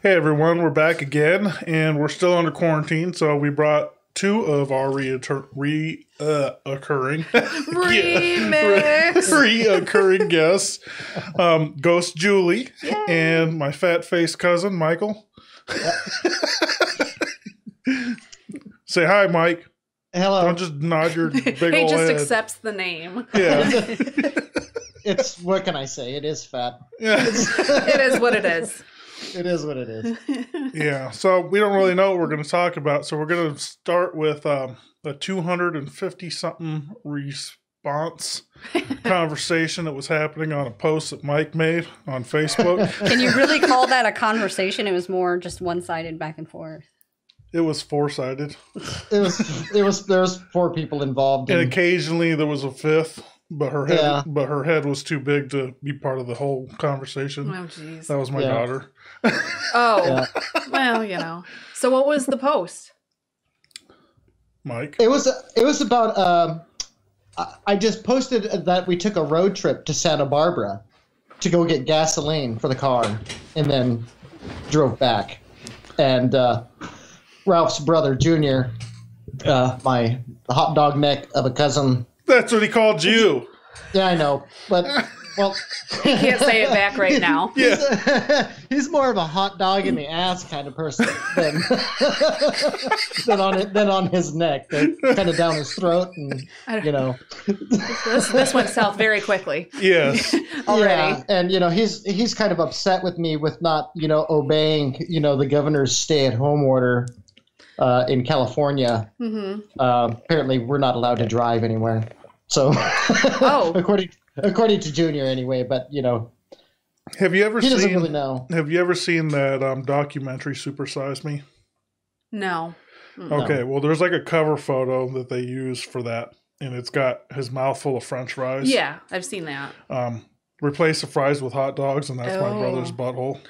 Hey everyone, we're back again, and we're still under quarantine, so we brought two of our reoccurring guests, Ghost Julie. Yay. And my fat-faced cousin, Michael. Say hi, Mike. Hello. Don't just nod your big old head. He just accepts the name. Yeah. It's, what can I say? It is fat. Yeah. It is what it is. It is what it is. Yeah, so we don't really know what we're going to talk about. So we're going to start with a 250-something response conversation that was happening on a post that Mike made on Facebook. Can you really call that a conversation? It was more just one-sided back and forth. It was four-sided. There was four people involved. And occasionally there was a fifth. But her head was too big to be part of the whole conversation. Oh, jeez. That was my daughter. Oh, yeah. Well, you know. So what was the post? Mike? It was about, I just posted that we took a road trip to Santa Barbara to go get gasoline for the car and then drove back. And Ralph's brother, Junior, my hot dog neck of a cousin. That's what he called you. Yeah, I know. But, well... He can't say it back right now. Yeah. He's more of a hot dog in the ass kind of person than on his neck. Kind of down his throat and, you know. This went south very quickly. Yes. Already. Yeah, and, you know, he's kind of upset with me with not, you know, obeying, you know, the governor's stay-at-home order in California. Mm-hmm. Apparently, we're not allowed to drive anywhere. So, according to Junior, anyway. But you know, he doesn't really know. Have you ever seen that documentary Super Size Me? No. Okay, well, there's like a cover photo that they use for that, and it's got his mouth full of French fries. Yeah, I've seen that. Replace the fries with hot dogs, and that's my brother's butthole.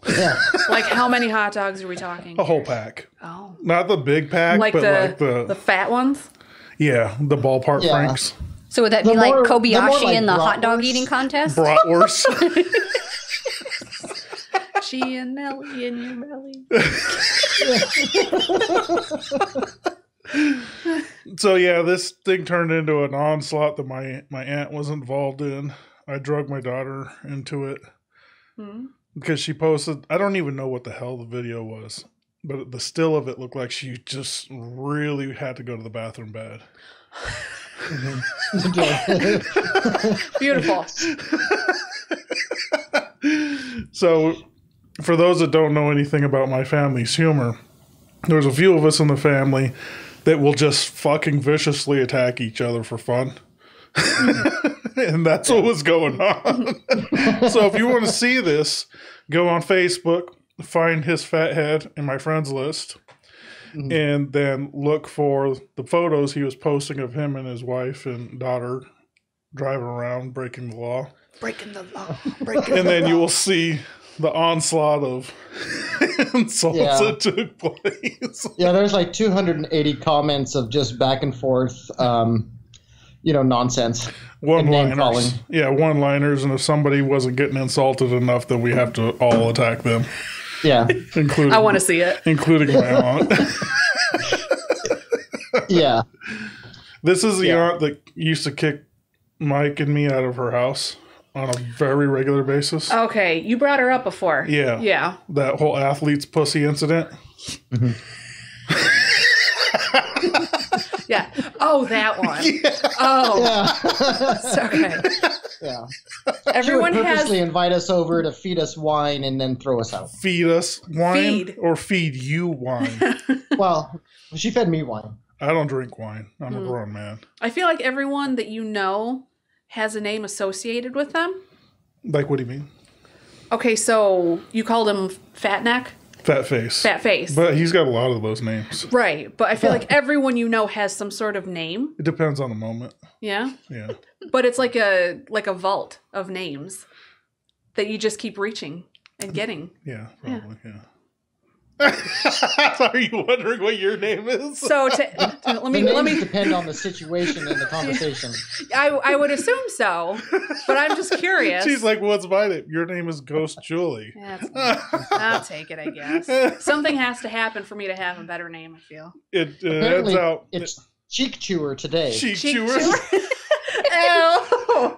Yeah. Like how many hot dogs are we talking? A whole pack. Oh. Not the big pack, like but like the fat ones? Yeah, the ballpark Franks. So would that be like Kobayashi in the hot dog eating contest? Bratwurst. Gianelli in your belly. So yeah, this thing turned into an onslaught that my aunt was involved in. I drug my daughter into it. Because she posted, I don't even know what the hell the video was, but the still of it looked like she just really had to go to the bathroom bad. Beautiful. So, for those that don't know anything about my family's humor, there's a few of us in the family that will just fucking viciously attack each other for fun. And that's what was going on. So if you want to see this, go on Facebook, find his fat head in my friends list, and then look for the photos he was posting of him and his wife and daughter driving around breaking the law. Breaking the law. And then you will see the onslaught of insults that took place. Yeah, there's like 280 comments of just back and forth, you know, nonsense. One-liners. Yeah, one-liners, and if somebody wasn't getting insulted enough, then we have to all attack them. Yeah. Including, I want to see it. Including my aunt. Yeah. This is the aunt that used to kick Mike and me out of her house on a very regular basis. Okay, you brought her up before. Yeah. Yeah. That whole athlete's pussy incident. Mm-hmm. Yeah. Oh, that one. Yeah. Oh. Yeah. Okay. Yeah. Everyone she would has purposely invite us over to feed us wine and then throw us out. Feed us wine or feed you wine? Well, she fed me wine. I don't drink wine. I'm a grown man. I feel like everyone that you know has a name associated with them. Like, what do you mean? Okay, so you called him Fat Neck? Fat Face. Fat Face. But he's got a lot of those names. Right. But I feel like everyone you know has some sort of name. It depends on the moment. Yeah. Yeah. But it's like a vault of names that you just keep reaching and getting. Yeah, probably, yeah. Are you wondering what your name is? So let me depend on the situation and the conversation. I would assume so, but I'm just curious. She's like, "What's my name?" Your name is Ghost Julie. Yeah, I'll take it, I guess. Something has to happen for me to have a better name, I feel. It ends out. It's Cheek Chewer today. Cheek Chewer. Ew.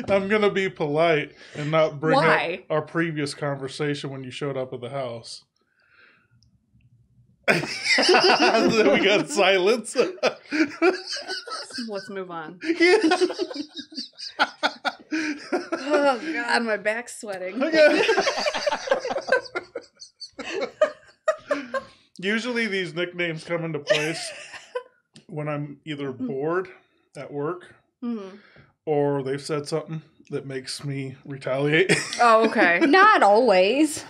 I'm gonna be polite and not bring Why? up our previous conversation when you showed up at the house. Then we got silence. Let's move on. Yeah. Oh God, my back's sweating. Usually these nicknames come into place when I'm either bored at work or they've said something that makes me retaliate. Oh, okay. Not always.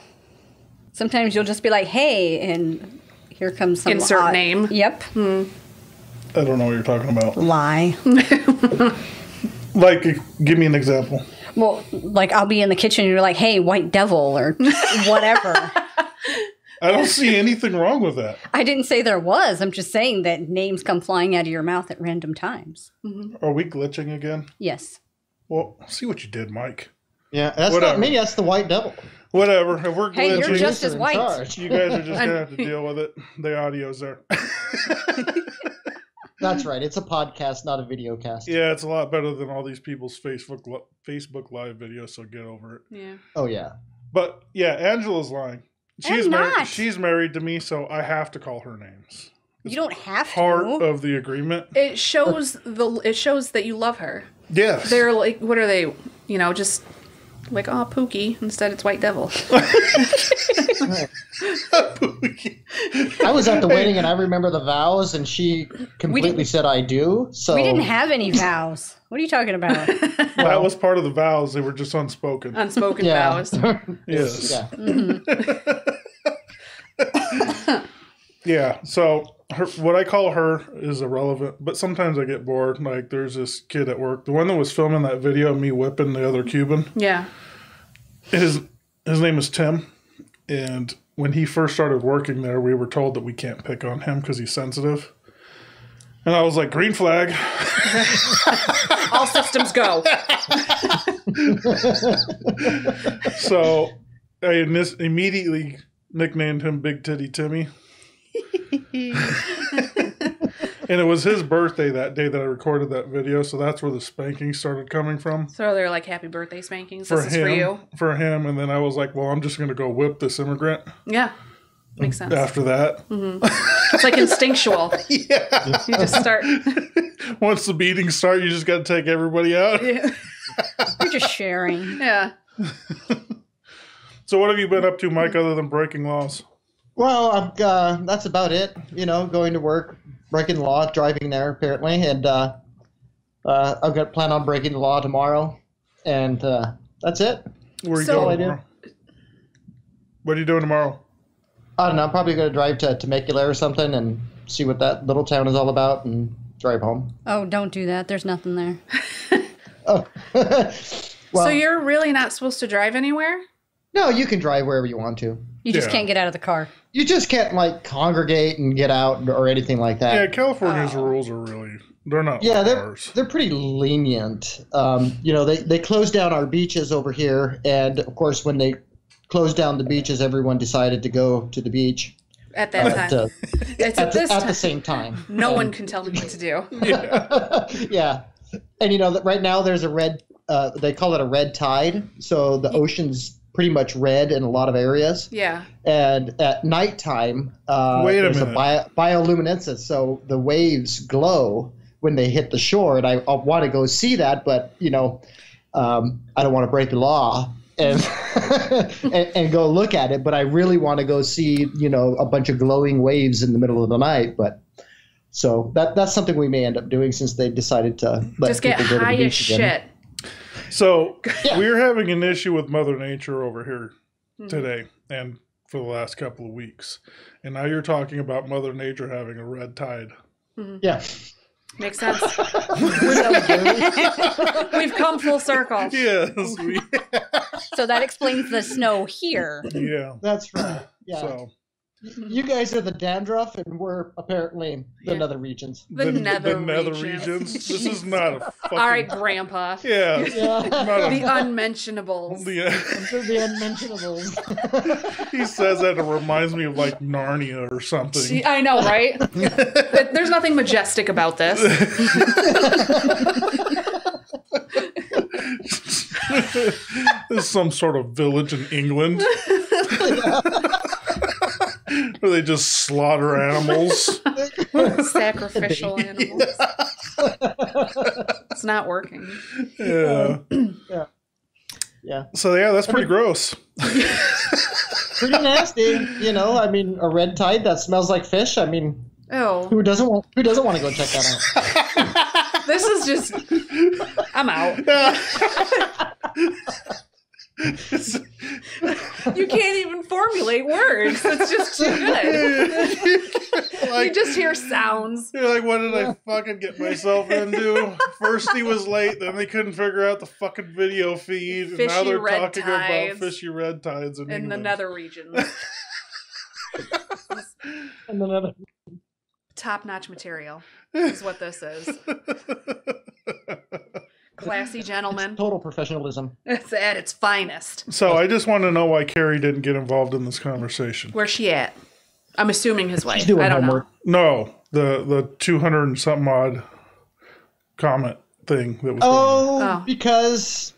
Sometimes you'll just be like, hey, and here comes some Insert name. Yep. I don't know what you're talking about. Lie. Like, give me an example. Well, like I'll be in the kitchen and you're like, hey, white devil or whatever. I don't see anything wrong with that. I didn't say there was. I'm just saying that names come flying out of your mouth at random times. Are we glitching again? Yes. Well, see what you did, Mike. Yeah, that's Whatever. not me. That's the white devil. Whatever. If we're Hey, glitching, you're just as in white. charge. you guys are just going to have to deal with it. The audio's there. That's right. It's a podcast, not a video cast. Yeah, it's a lot better than all these people's Facebook Live videos, so get over it. Yeah. Oh, yeah. But, yeah, Angela's lying. I'm not. She's married to me, so I have to call her names. You don't have Part to. of the agreement. It shows that you love her. Yes. They're like, what are they? You know, just like, oh, Pookie. Instead, it's White Devil. I was at the wedding and I remember the vows, and she completely said I do. So We didn't have any vows. What are you talking about? That was part of the vows. They were just unspoken. Unspoken yeah. vows. Yes. Yeah. Yeah, so what I call her is irrelevant, but sometimes I get bored. Like, there's this kid at work, the one that was filming that video of me whipping the other Cuban. Yeah. His name is Tim, and when he first started working there, we were told that we can't pick on him because he's sensitive. And I was like, green flag. All systems go. So I immediately nicknamed him Big Titty Timmy. And it was his birthday that day that I recorded that video, so that's where the spanking started coming from. So they're like happy birthday spankings. This is for you. For him, and then I was like, well, I'm just going to go whip this immigrant. Yeah. Makes sense. After that. It's like instinctual. Yeah. You just start. Once the beatings start, you just got to take everybody out. Yeah. You're just sharing. Yeah. So what have you been up to, Mike, other than breaking laws? Well, that's about it. You know, going to work, breaking the law, driving there apparently, and I've got plan on breaking the law tomorrow, and that's it. Where are you So- going tomorrow? What are you doing tomorrow? I don't know. I'm probably going to drive to Temecula or something and see what that little town is all about and drive home. Oh, don't do that. There's nothing there. Oh. Well, So you're really not supposed to drive anywhere? no, you can drive wherever you want to. You just Yeah. can't get out of the car. You just can't like congregate and get out or anything like that. Yeah, California's rules are really, they're not Yeah, like they're ours. they're pretty lenient. You know, they closed down our beaches over here, and of course, when they closed down the beaches, everyone decided to go to the beach At that at, time. It's at this at time. the same time. No one can tell me what to do. Yeah, and you know that right now there's a red. They call it a red tide, so the ocean's pretty much red in a lot of areas. Yeah. And at nighttime, Wait a there's minute. bioluminescence, so the waves glow when they hit the shore. And I want to go see that, but you know, I don't want to break the law and and go look at it. But I really want to go see, you know, a bunch of glowing waves in the middle of the night. But so that's something we may end up doing since they decided to let Just get people go to high the as beach again. shit. So we're having an issue with Mother Nature over here today and for the last couple of weeks. And now you're talking about Mother Nature having a red tide. Yeah. Makes sense. We've come full circle. Yes. So that explains the snow here. Yeah. That's right. Yeah. So You guys are the dandruff, and we're apparently the nether regions. The nether regions. This is not a fucking... All right, Grandpa. Yeah. The unmentionables. The unmentionables. He says that it reminds me of like Narnia or something. I know, right? There's nothing majestic about this. This is some sort of village in England. Where they just slaughter animals. Sacrificial animals. It's not working. Yeah. Yeah. So yeah, that's pretty gross. Pretty nasty, you know. I mean, a red tide that smells like fish. I mean, who doesn't want to go check that out? This is just. I'm out. You can't even formulate words. It's just too good. You just hear sounds. You're like, what did I fucking get myself into? First he was late, then they couldn't figure out the fucking video feed, and now they're talking about fishy red tides in the nether regions. And the nether. Top-notch material is what this is. Classy gentleman. Total professionalism. It's at its finest. So I just want to know why Carrie didn't get involved in this conversation. Where's she at? I'm assuming his wife. She's doing I don't homework. No, the 200 and something odd comment thing that was because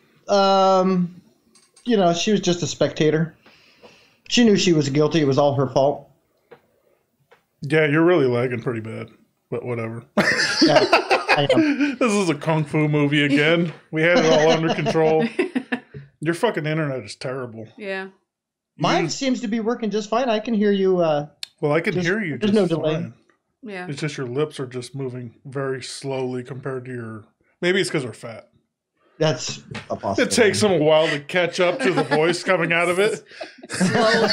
you know, she was just a spectator. She knew she was guilty. It was all her fault. Yeah, you're really lagging pretty bad, but whatever. Yeah, I am. This is a kung fu movie again. We had it all under control. Your fucking internet is terrible. Yeah. Mine seems to be working just fine. I can hear you. Well, I can hear you. There's just no delay. fine. Yeah. It's just your lips are just moving very slowly compared to your... Maybe it's because they're fat. That's a possibility. It takes them a while to catch up to the voice coming out of it. Slow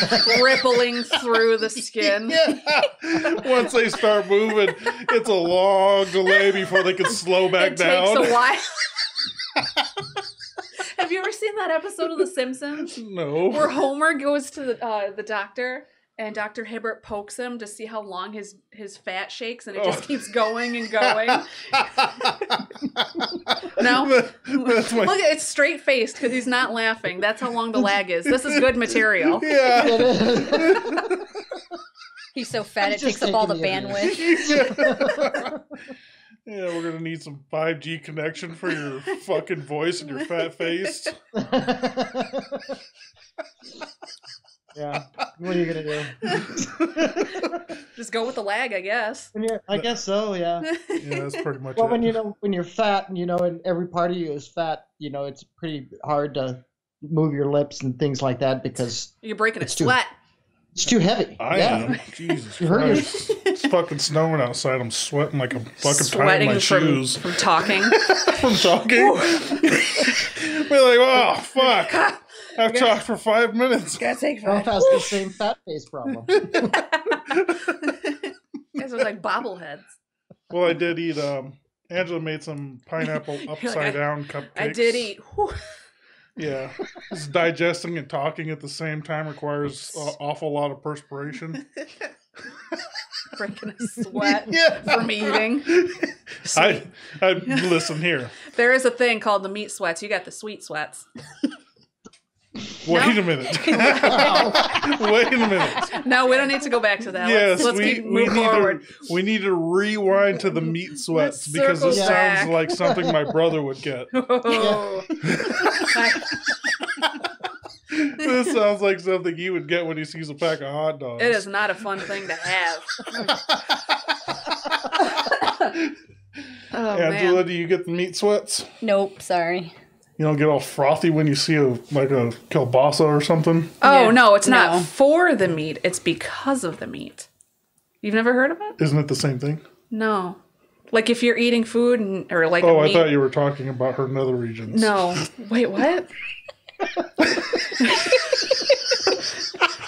rippling through the skin. Yeah. Once they start moving, it's a long delay before they can slow back down. It takes a while. Have you ever seen that episode of The Simpsons? No. Where Homer goes to the doctor, and Dr. Hibbert pokes him to see how long his fat shakes, and it just keeps going and going. No? Look, it's straight-faced because he's not laughing. That's how long the lag is. This is good material. Yeah. He's so fat it takes up all the bandwidth. Yeah, we're going to need some 5G connection for your fucking voice and your fat face. Yeah. What are you going to do? Just go with the lag, I guess. I guess so, yeah. Yeah, that's pretty much Well, it. when you're fat and, and every part of you is fat, it's pretty hard to move your lips and things like that because... You're breaking a sweat. It's too heavy. I am. Jesus Christ. It's fucking snowing outside. I'm sweating like I'm fucking tying my shoes. From talking. From talking? We're like, oh, fuck. I've talked for 5 minutes. Gotta take Ralph has the same fat face problem. You guys are like bobbleheads. Well, I did eat, Angela made some pineapple upside down cupcakes. I did eat. Whew. Yeah. It's digesting and talking at the same time requires an awful lot of perspiration. Breaking a sweat from eating. I listen here. There is a thing called the meat sweats. You got the sweet sweats. Wait a minute. Wait a minute. No, we don't need to go back to that. Yes, let's keep moving forward. We need to rewind to the meat sweats because this sounds like something my brother would get. Oh. This sounds like something he would get when he sees a pack of hot dogs. It is not a fun thing to have. Oh, Angela, man. do you get the meat sweats? Nope, sorry. You don't get all frothy when you see a kielbasa or something? Oh, Yeah, no, it's not no. for the meat. It's because of the meat. You've never heard of it? Isn't it the same thing? No. Like if you're eating food or like Oh, a I meat. thought you were talking about her nether regions. No. Wait, what?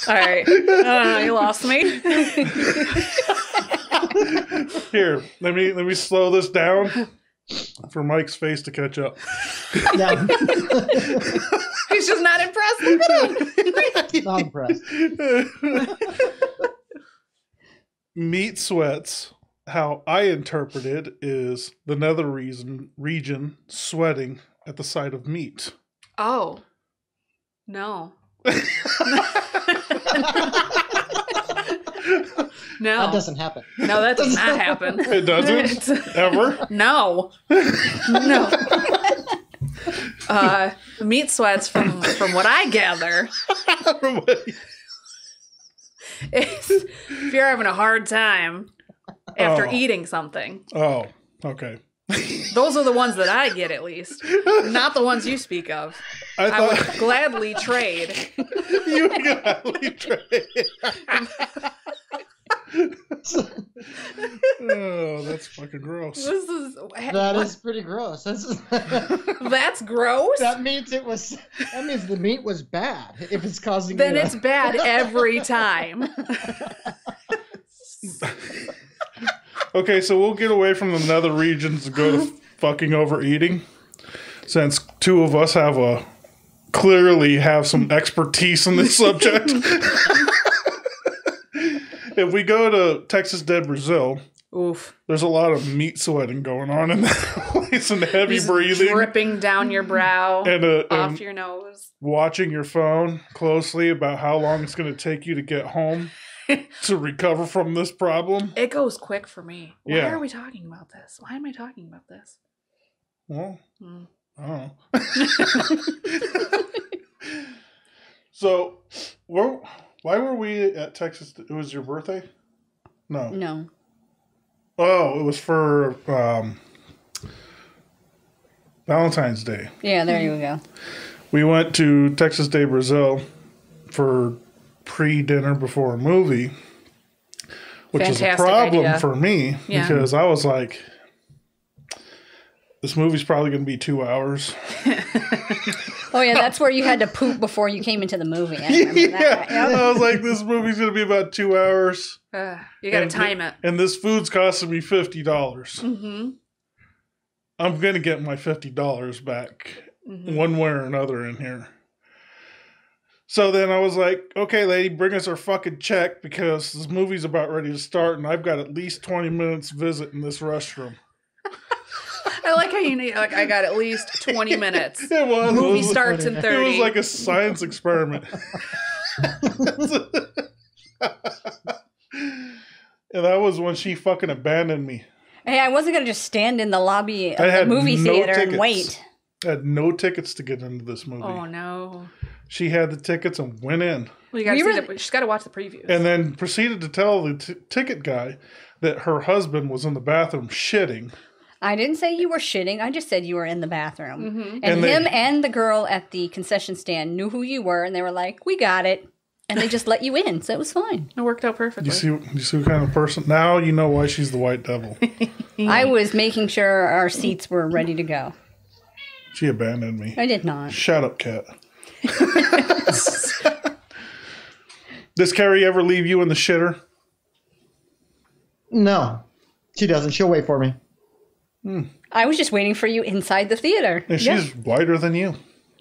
All right. You lost me. Here, let me slow this down for Mike's face to catch up. Yeah, He's just not impressed. Look at him. not impressed. Meat sweats, how I interpret it, is the nether region sweating at the sight of meat. Oh. No. No. That doesn't happen. No, that does not happen. It doesn't? Ever? No. No. Meat sweats from what I gather is if you're having a hard time after Oh. eating something. Oh, okay. Those are the ones that I get, at least. Not the ones you speak of. I would gladly trade. You gladly trade. Oh, that's fucking gross. That is pretty gross. That's gross? That means the meat was bad. If it's causing Then you it's bad every time. Okay, so we'll get away from the nether regions and go to fucking overeating. Since two of us clearly have some expertise in this subject. If we go to Texas de Brazil, Oof. there's a lot of meat sweating going on in that place and heavy Just breathing. dripping down your brow, And off your nose. watching your phone closely about how long it's going to take you to get home to recover from this problem. It goes quick for me. Why Yeah. are we talking about this? Why am I talking about this? Well, I don't know. So, why were we at Texas? It was your birthday? No. No. Oh, it was for Valentine's Day. Yeah, there you go. We went to Texas de Brazil for pre-dinner before a movie, which is a Fantastic problem idea. for me Yeah. because I was like, this movie's probably going to be 2 hours. Oh, yeah, that's where you had to poop before you came into the movie. I remember that. Yep. I was like, this movie's going to be about 2 hours. You gotta time it. And this food's costing me $50. Mm-hmm. I'm going to get my $50 back one way or another in here. So then I was like, okay, lady, bring us our fucking check because this movie's about ready to start and I've got at least 20 minutes visit in this restroom. I like how you need, like, I got at least 20 minutes. It was. Movie starts in 30. It was like a science experiment. And that was when she fucking abandoned me. Hey, I wasn't going to just stand in the lobby of I the had movie no theater tickets. and wait. I had no tickets to get into this movie. Oh, no. She had the tickets and went in. Well, you gotta We see were- she's got to watch the previews. And then proceeded to tell the ticket guy that her husband was in the bathroom shitting. I didn't say you were shitting. I just said you were in the bathroom. Mm-hmm. And And him they- and the girl at the concession stand knew who you were, and they were like, we got it. And they just let you in, so it was fine. It worked out perfectly. You see what kind of person? Now you know why she's the white devil. I was making sure our seats were ready to go. She abandoned me. I did not. Shut up, cat. Does Carrie ever leave you in the shitter? No, she doesn't. She'll wait for me. I was just waiting for you inside the theater. And Yeah. she's whiter than you.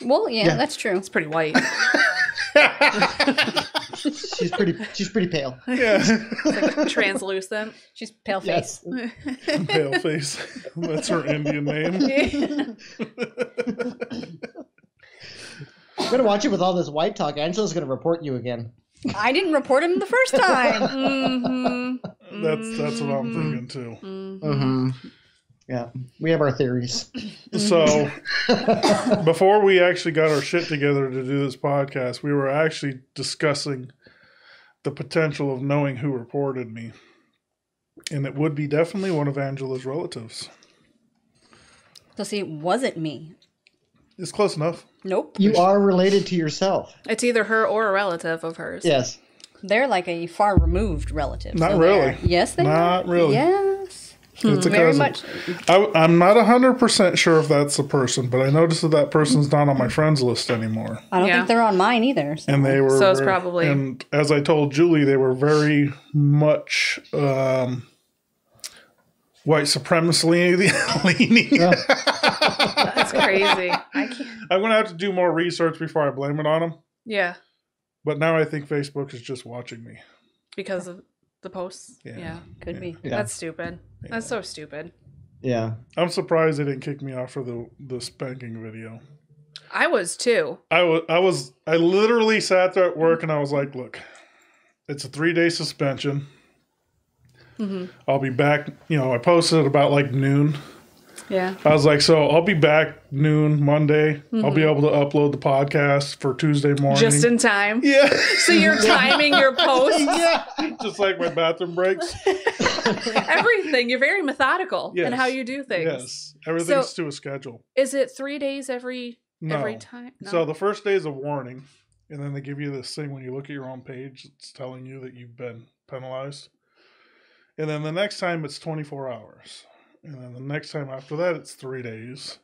Well, yeah, Yeah. that's true. It's pretty white. She's pretty pale. Yeah. Translucent. She's pale Yes. face. Pale face. That's her Indian name. I'm gonna watch it with all this white talk. Angela's gonna report you again. I didn't report him the first time. Mm-hmm. That's what I'm thinking too. Mm-hmm. Yeah, we have our theories. So before we actually got our shit together to do this podcast, we were actually discussing the potential of knowing who reported me. And it would be definitely one of Angela's relatives. So see, it wasn't me. It's close enough. Nope. You are related to yourself. It's either her or a relative of hers. Yes. They're like a far removed relative. Not so really. they're- Yes, they are. Not really. Yes. It's a Very cousin. much. I'm not 100% sure if that's the person, but I noticed that person's not on my friends list anymore. I don't Yeah. think they're on mine either. So. And they were So it's probably- And as I told Julie, they were very much white supremacy leaning. That's crazy. I can't. I'm going to have to do more research before I blame it on them. Yeah, But now I think Facebook is just watching me. because of the posts. Yeah. Yeah. Could be. Yeah. That's stupid. That's so stupid. Yeah. I'm surprised they didn't kick me off for the spanking video. I was too. I literally sat there at work and I was like, look, it's a 3-day suspension. Mm-hmm. I'll be back. I posted at about like noon. Yeah. I was like, so I'll be back noon Monday. Mm-hmm. I'll be able to upload the podcast for Tuesday morning. Just in time. Yeah. So you're timing your posts. Yeah. Just like my bathroom breaks. Everything. You're very methodical in Yes. how you do things. Yes. Everything's So- to a schedule. Is it 3 days every No. time? No. So the first day is a warning. And then they give you this thing when you look at your own page. It's telling you that you've been penalized. And then the next time it's 24 hours. And then the next time after that, it's 3 days.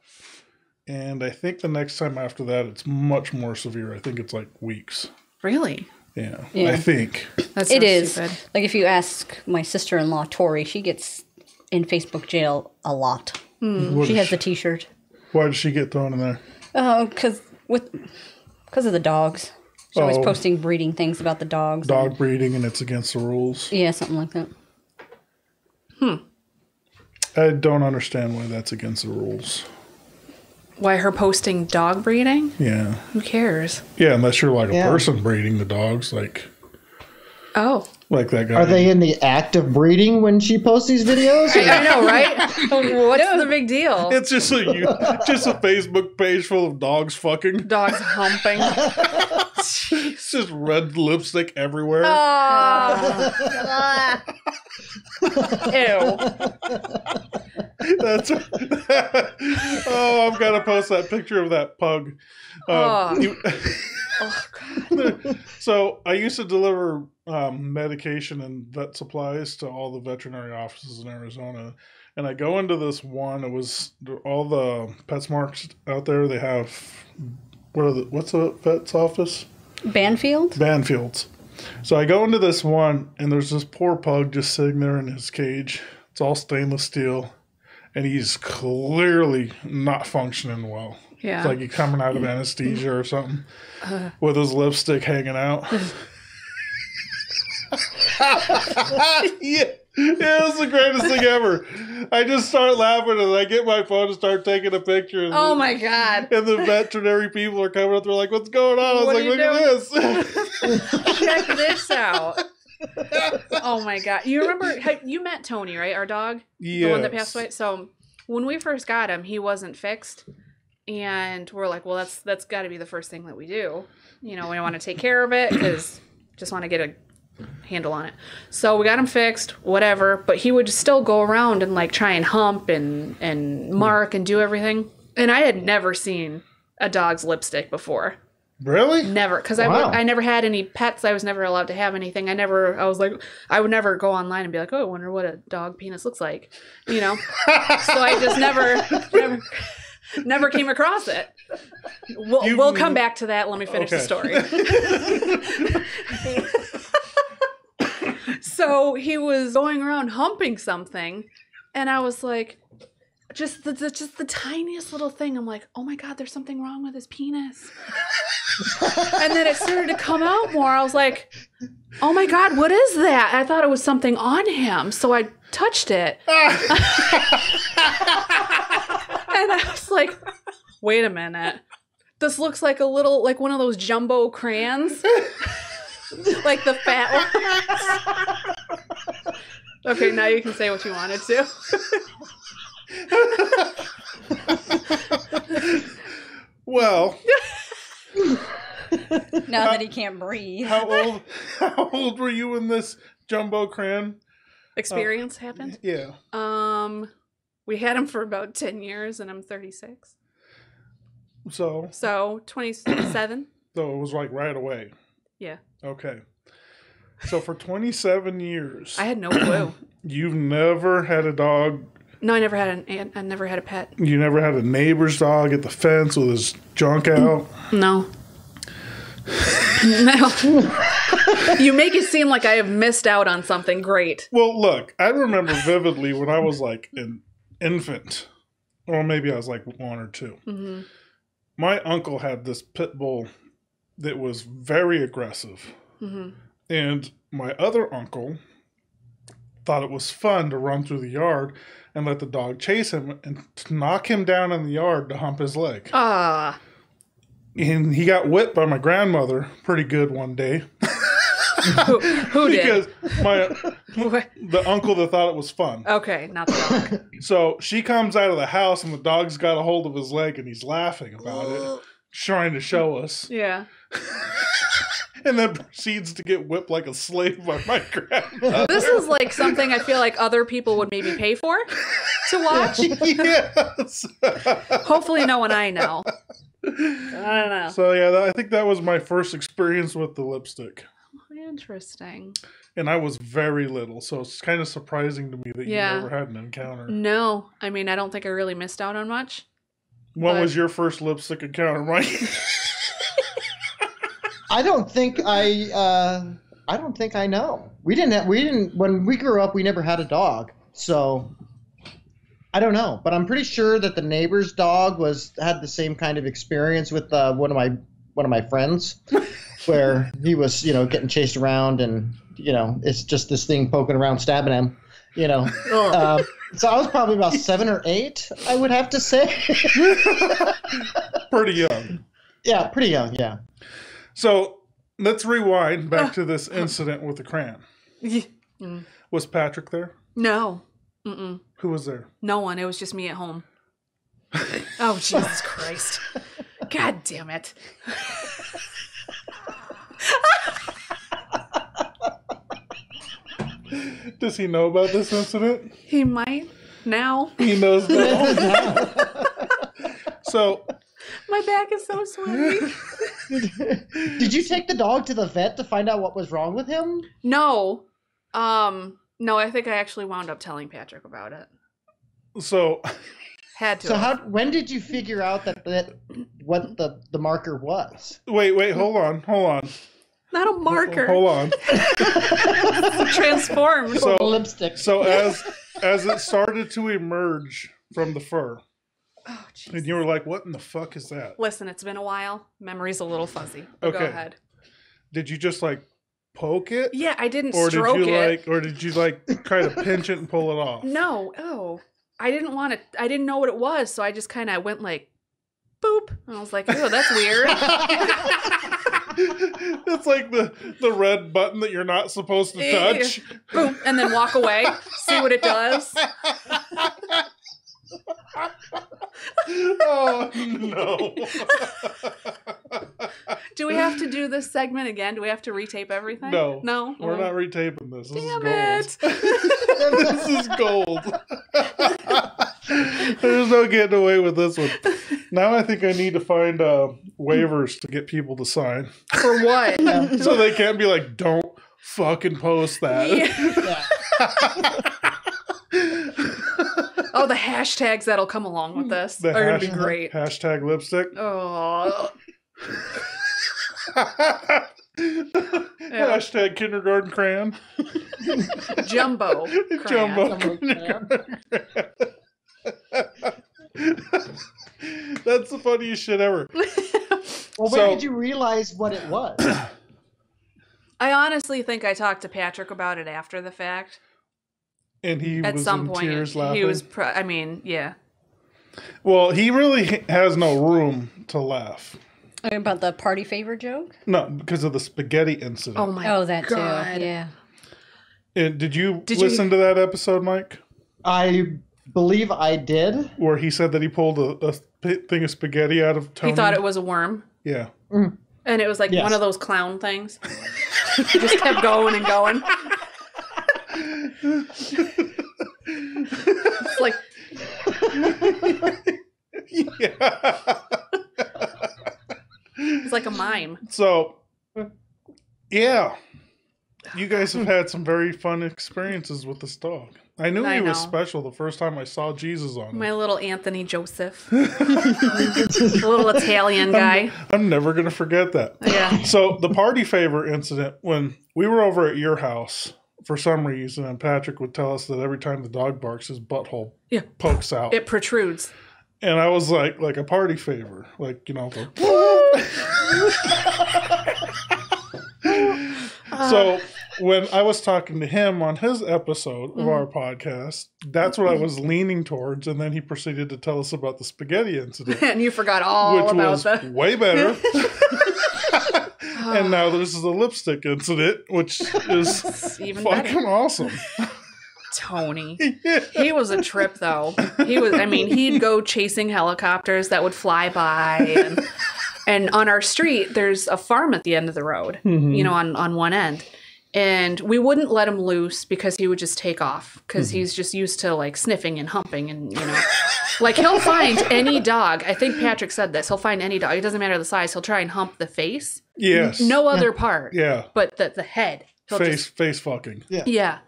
And I think the next time after that, it's much more severe. I think it's like weeks. Really? Yeah. Yeah. I think. That's It so is. stupid. Like if you ask my sister-in-law, Tori, she gets in Facebook jail a lot. What She is has the T-shirt. Why did she get thrown in there? Oh, because of the dogs. She's always Oh. posting breeding things about the dogs. Dog breeding and it's against the rules. Yeah, something like that. I don't understand why that's against the rules. Why her posting dog breeding? Yeah. Who cares? Yeah, unless you're like a Yeah. person breeding the dogs, like Oh. that guy. Are they in the act of breeding when she posts these videos? I know, right? What's the big deal? It's just just a Facebook page full of dogs fucking. Dogs humping. It's just red lipstick everywhere. Oh. Ew. That's oh, I've got to post that picture of that pug. Oh. You- Oh, God. So I used to deliver medication and vet supplies to all the veterinary offices in Arizona, and I go into this one. It was all the PetSmarts out there. They have what's a vet's office? Banfield? Banfields. So I go into this one, and there's this poor pug just sitting there in his cage. It's all stainless steel, and he's clearly not functioning well. Yeah. It's like he's coming out of anesthesia or something, with his lipstick hanging out. Yeah, it was the greatest thing ever. I just start laughing, and I get my phone and start taking a picture. And Oh, my God. And the veterinary people are coming up. They're like, "What's going on?" I was What like, are you "Look at this." Check this out. Oh, my God. You remember, you met Tony, right? Our dog? The one that passed away? So when we first got him, he wasn't fixed. And we're like, well, that's got to be the first thing that we do. We want to take care of it because just want to get a handle on it. So we got him fixed, whatever. But he would still go around and like try and hump and mark and do everything. And I had never seen a dog's lipstick before. Really? Never, because Wow. I never had any pets. I was never allowed to have anything. I would never go online and be like, oh, I wonder what a dog penis looks like, So I just never came across it. We'll come back to that. Let me finish the story. So he was going around humping something, and I was like, just the tiniest little thing. I'm like, oh my God, there's something wrong with his penis. And then it started to come out more. I was like, oh my God, what is that? I thought it was something on him. So I touched it. And I was like, wait a minute. This looks like like one of those jumbo crayons. Like the fat ones. Okay, now you can say what you wanted to. Well, Now that he can't breathe. how old were you when this jumbo crayon Experience happened. Yeah. We had him for about 10 years, and I'm 36. So 27. it was like right away. Yeah. Okay. So for 27 years, I had no clue. you've never had a dog. No, I never had I never had a pet. You never had a neighbor's dog at the fence with his junk out. No. No. You make it seem like I have missed out on something great. Well, look, I remember vividly when I was like an infant, or maybe I was like 1 or 2. Mm-hmm. My uncle had this pit bull that was very aggressive. Mm-hmm. And my other uncle thought it was fun to run through the yard and let the dog chase him and to knock him down in the yard to hump his leg. Ah. And he got whipped by my grandmother pretty good one day. Who did? Because the uncle that thought it was fun. Okay, not the dog. So she comes out of the house and the dog's got a hold of his leg and he's laughing about it, trying to show us. Yeah. And then proceeds to get whipped like a slave by my grandmother. This is like something I feel like other people would maybe pay for to watch. Yes. Hopefully no one I know. I don't know. So yeah, I think that was my first experience with the lipstick. Interesting. And I was very little, so it's kind of surprising to me that you never had an encounter. No. I mean, I don't think I really missed out on much. When was your first lipstick encounter, Mike? I don't think I know. We didn't when we grew up, we never had a dog. So I don't know, but I'm pretty sure that the neighbor's dog had the same kind of experience with one of my friends where he was, getting chased around and, it's just this thing poking around stabbing him, so I was probably about 7 or 8, I would have to say. Pretty young. Yeah, pretty young, yeah. So let's rewind back to this incident with the crayon. Was Patrick there? No. Mm-mm. Who was there? No one. It was just me at home. Oh, Jesus Christ. God damn it. Does he know about this incident? He might now. He knows now. So... My back is so sweaty. Did you take the dog to the vet to find out what was wrong with him? No. No, I think I actually wound up telling Patrick about it. So... Had to. So when did you figure out that what the marker was? Wait, hold on. Not a marker. Hold on. Transformed. So, lipstick. So as it started to emerge from the fur, oh, geez. and you were like, "What in the fuck is that?" Listen, it's been a while. Memory's a little fuzzy. But Okay. Go ahead. Did you just like poke it? Yeah, I didn't Or stroke did you it. or did you like try to pinch it and pull it off? No. Oh. I didn't want to. I didn't know what it was, so I just kind of went like, boop. And I was like, oh, that's weird. It's like the red button that you're not supposed to touch. Boom, and then walk away. See what it does. Oh no. Do we have to do this segment again? Do we have to retape everything? No. No? We're not retaping this. Damn This it. is gold. This is gold. There's no getting away with this one. Now I think I need to find waivers to get people to sign. For what? So they can't be like, don't fucking post that. Yeah. Oh, the hashtags that'll come along with this are going to be great. Hashtag lipstick. Oh. Hashtag kindergarten crayon. Jumbo. Jumbo. That's the funniest shit ever. Well, when did you realize what it was? I honestly think I talked to Patrick about it after the fact. And he at was some in point tears laughing. he was yeah. Well, he really has no room to laugh. About the party favor joke? No, because of the spaghetti incident. Oh my that God. too. Yeah. And did you listen to that episode, Mike? I believe I did. Where he said that he pulled a thing of spaghetti out of Tony? He thought it was a worm. Yeah. Mm. And it was like Yes. one of those clown things. He just kept going and going. It's like Yeah. it's like a mime. So, yeah. You guys have had some very fun experiences with this dog. I knew he was special the first time I saw Jesus on him. My little Anthony Joseph. Little Italian guy. I'm never going to forget that. Yeah. So the party favor incident, when we were over at your house, for some reason, and Patrick would tell us that every time the dog barks, his butthole pokes out. It protrudes. And I was like a party favor. Like, you know. So when I was talking to him on his episode of our podcast, that's what I was leaning towards. And then he proceeded to tell us about the spaghetti incident. And you forgot all about that. Which was way better. And now this is the lipstick incident, which is even fucking better. Awesome. Tony. He was a trip, though. He'd go chasing helicopters that would fly by. And on our street, there's a farm at the end of the road, on one end. And we wouldn't let him loose because he would just take off because he's just used to, like, sniffing and humping and, like, he'll find any dog. I think Patrick said this. He'll find any dog. It doesn't matter the size. He'll try and hump the face. Yes. No other part. Yeah. But the head. Face fucking. Yeah.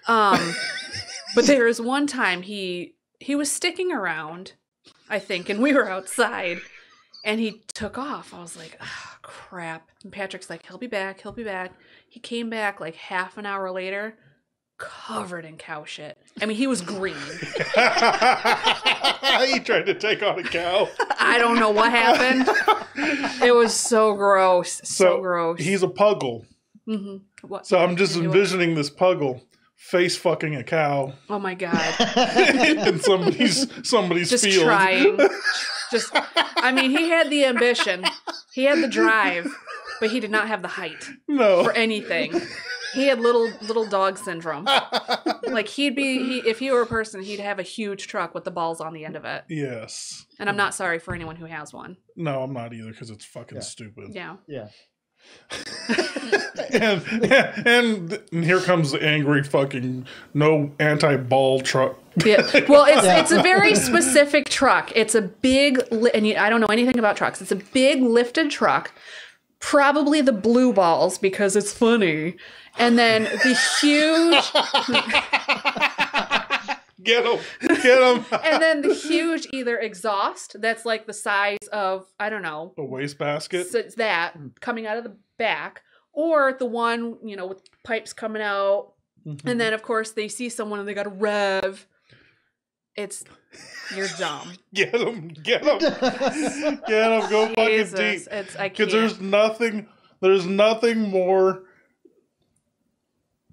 But there was one time he was sticking around, I think, and we were outside, and he took off. I was like, oh, crap. And Patrick's like, he'll be back. He came back like half an hour later, covered in cow shit. I mean, he was green. He tried to take on a cow. I don't know what happened. It was so gross. So gross. He's a puggle. Mm-hmm. So I'm just envisioning this puggle face fucking a cow. Oh my God. In somebody's just field. Trying. He had the ambition. He had the drive, but he did not have the height for anything. He had little dog syndrome. Like if he were a person, he'd have a huge truck with the balls on the end of it. Yes. And I'm not sorry for anyone who has one. No, I'm not either because it's fucking stupid. Yeah. Yeah. and here comes the angry fucking no anti-ball truck. Yeah. Well, it's a very specific truck. It's a big, and I don't know anything about trucks. It's a big lifted truck, probably the blue balls because it's funny, and then the huge. Get him. And then the huge either exhaust that's like the size of, I don't know. A wastebasket? So it's that coming out of the back. Or the one, with pipes coming out. Mm-hmm. And then, of course, they see someone and they got to rev. You're dumb. Get him. Go fucking deep. Because there's nothing more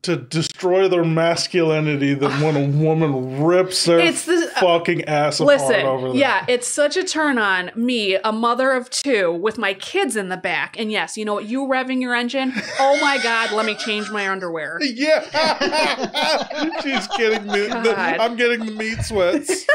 to destroy their masculinity than when a woman rips their fucking ass apart over there. Yeah, it's such a turn on. Me, a mother of two, with my kids in the back. And yes, you know what? You revving your engine? Oh my God, let me change my underwear. Yeah. She's getting me. I'm getting the meat sweats.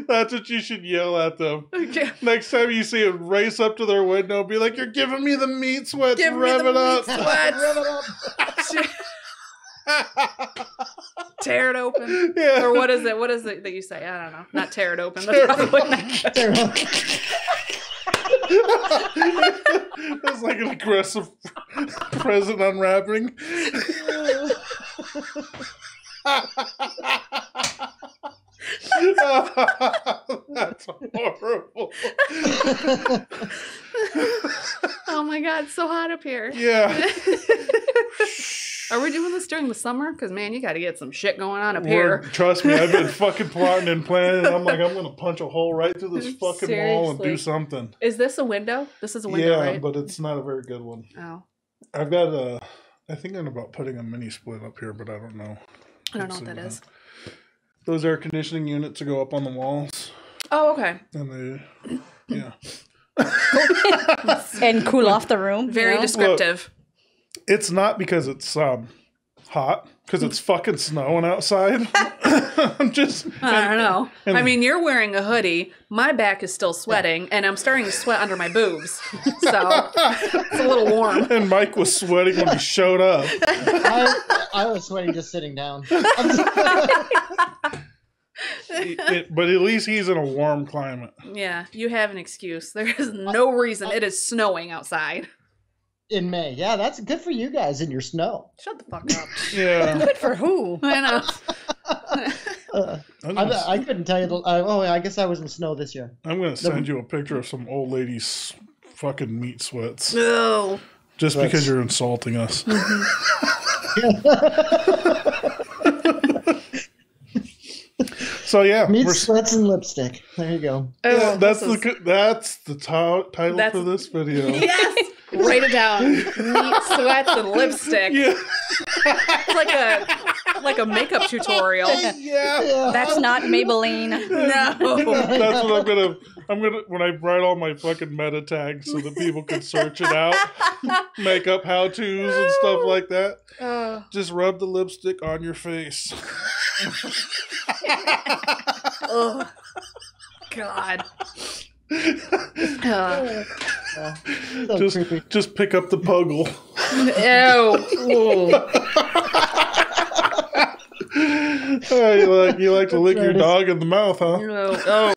That's what you should yell at them. Okay. Next time you see it, race up to their window, be like, "You're giving me the meat sweats. Rev it up. Tear it open. Yeah. Or what is it? What is it that you say? I don't know. Not tear it open. That's probably not good. That's like an aggressive present unwrapping. That's horrible. Oh my God, it's so hot up here. Yeah. Are we doing this during the summer? Because, man, you got to get some shit going on up here. Trust me, I've been fucking plotting and planning. I'm like, I'm going to punch a hole right through this fucking wall and do something. Is this a window? This is a window, right? Yeah, but it's not a very good one. Oh. I've got I think I'm about putting a mini split up here, but I don't know. I don't know what that is. Those air conditioning units that go up on the walls. Oh, okay. And yeah. And cool off the room. Very descriptive. Look, it's not because it's hot, because it's fucking snowing outside. I don't know. I mean, you're wearing a hoodie. My back is still sweating, and I'm starting to sweat under my boobs. So it's a little warm. And Mike was sweating when he showed up. I was sweating just sitting down. But at least he's in a warm climate. Yeah, you have an excuse. There is no reason. It is snowing outside. In May. Yeah, that's good for you guys in your snow. Shut the fuck up. Yeah. Good for who? I know. I couldn't tell you. I guess I was in snow this year. I'm going to send you a picture of some old lady's fucking meat sweats. No. Just because you're insulting us. So yeah, meat sweats and lipstick. There you go. Yeah, that's the title for this video. Yes. Write it down. Meat sweats and lipstick. Yeah. It's like a makeup tutorial. Yeah. That's not Maybelline. No. That's what I'm gonna when I write all my fucking meta tags so that people can search it out. Makeup how-tos and stuff like that. Just rub the lipstick on your face. Oh, God. Just pick up the puggle. Ew. Oh, you like to lick your dog in the mouth, huh? Oh.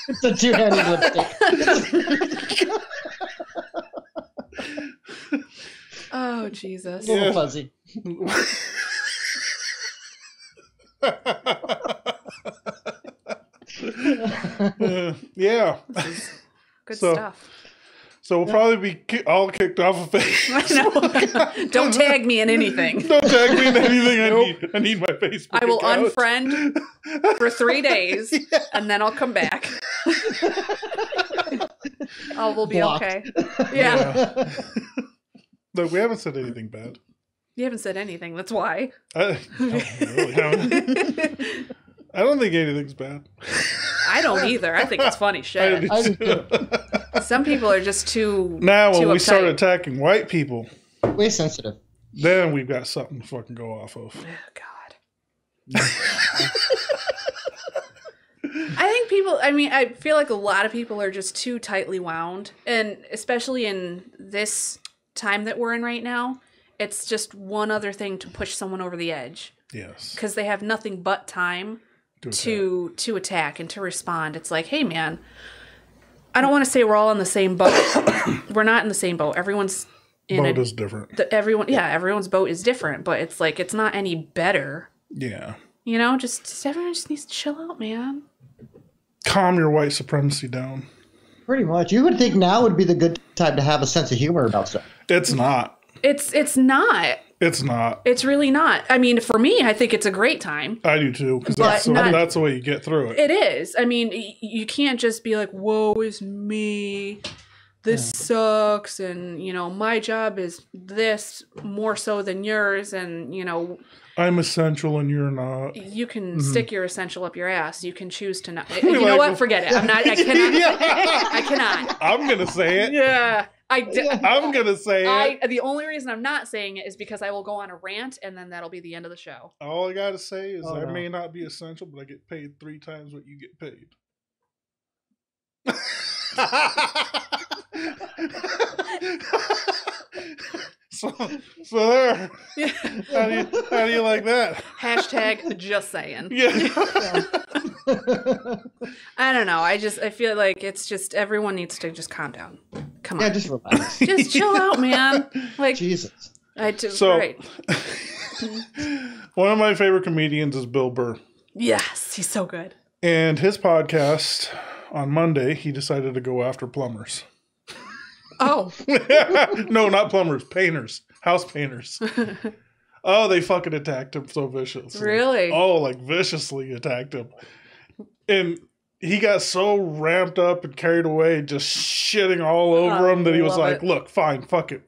It's a two-handed lipstick. Oh, Jesus. A little fuzzy. Yeah. Good stuff. So we'll probably be all kicked off of Facebook. Don't tag me in anything. Don't tag me in anything. I need my Facebook I will account. unfriend for 3 days, and then I'll come back. We'll be Blocked. okay. Yeah. Look, we haven't said anything bad. You haven't said anything. That's why. I really haven't. I don't think anything's bad. I don't either. I think it's funny shit. I do. Some people are just too. Now, when too we uptight. start attacking white people, Way sensitive. then we've got something to fucking go off of. Oh, God. I think people, I feel like a lot of people are just too tightly wound. And especially in this time that we're in right now, it's just one other thing to push someone over the edge. Yes. Because they have nothing but time to attack and to respond. It's like, hey, man, I don't want to say we're all in the same boat. We're not in the same boat. Everyone's in boat is different. Everyone's boat is different, but it's like, it's not any better. Yeah. You know, just everyone just needs to chill out, man. Calm your white supremacy down. Pretty much. You would think now would be the good time to have a sense of humor about stuff. It's not. It's not. It's not. It's really not. I mean, for me, I think it's a great time. I do too, because that's the way you get through it. It is. I mean, you can't just be like, woe is me. This sucks. And, you know, my job is this more so than yours. And, you know, I'm essential and you're not. you can stick your essential up your ass. You can choose to not. You know what? Forget it. I cannot. I cannot. I'm going to say it. Yeah. I'm going to say it. The only reason I'm not saying it is because I will go on a rant and then that'll be the end of the show. All I got to say is I may not be essential, but I get paid 3 times what you get paid. so there. How do you like that? Hashtag just saying. Yeah. I don't know. I feel like it's just everyone needs to just calm down. Come on. Yeah, just relax. Just chill out, man. Like Jesus. Right. One of my favorite comedians is Bill Burr. Yes, he's so good. And his podcast on Monday, he decided to go after plumbers. Oh. No, not plumbers, painters, house painters. Oh, they fucking attacked him so viciously. Really? Oh, like viciously attacked him. And he got so ramped up and carried away, just shitting all over him that he was like, look, fine, fuck it.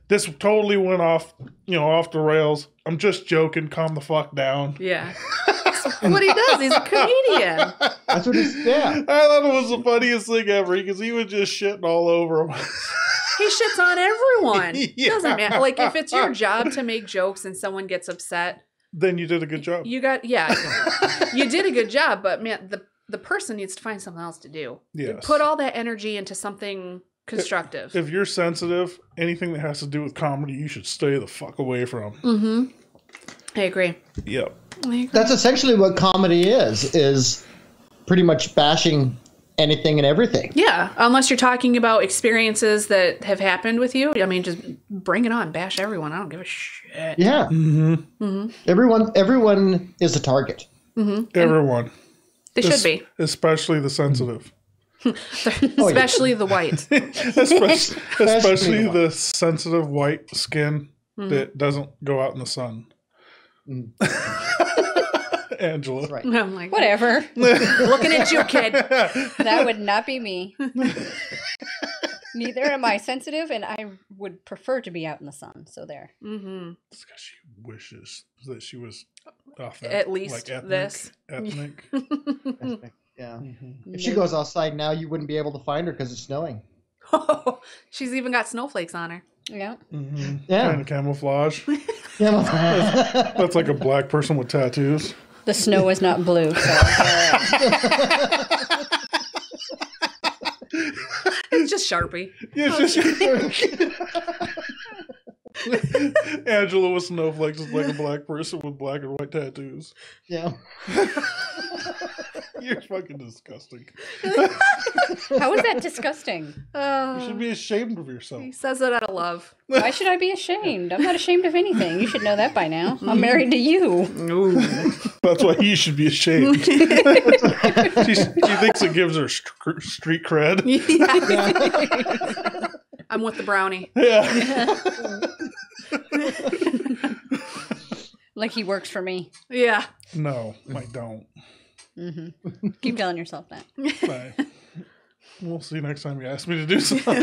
This totally went off the rails. I'm just joking. Calm the fuck down. Yeah. That's what he does. He's a comedian. That's what he's, yeah. I thought it was the funniest thing ever because he was just shitting all over him. He shits on everyone. Yeah. Doesn't matter. Like, if it's your job to make jokes and someone gets upset, then you did a good job. you did a good job, but man, the person needs to find something else to do. Yes. Put all that energy into something constructive. If you're sensitive, anything that has to do with comedy, you should stay the fuck away from. Mm-hmm. I agree. Yep. That's essentially what comedy is pretty much bashing anything and everything. Yeah, unless you're talking about experiences that have happened with you. I mean, just bring it on, bash everyone. I don't give a shit. Yeah. Everyone is a target. Everyone. They should be. Especially the sensitive. Especially the white. especially the sensitive white skin that doesn't go out in the sun. Angela. That's right. I'm like, Whatever. looking at you, kid. That would not be me. Neither am I sensitive, and I would prefer to be out in the sun. So there. It's because she wishes that she was authentic, At least like ethnic, this. ethnic. Yeah. If she goes outside now, you wouldn't be able to find her because it's snowing. She's even got snowflakes on her. Yeah. Yeah. Kind of camouflage. Yeah. That's like a black person with tattoos. The snow is not blue. So It's just Sharpie. Yeah, it's just Angela with snowflakes is like a black person with black and white tattoos. Yeah. You're fucking disgusting. how is that disgusting? You should be ashamed of yourself. He says it out of love. Why should I be ashamed? I'm not ashamed of anything. You should know that by now. I'm married to you. That's why you should be ashamed. she thinks it gives her street cred. Yeah. I'm with the brownie. Yeah. Like he works for me. Yeah. No, I don't. Keep telling yourself that. Bye. We'll see next time you ask me to do something.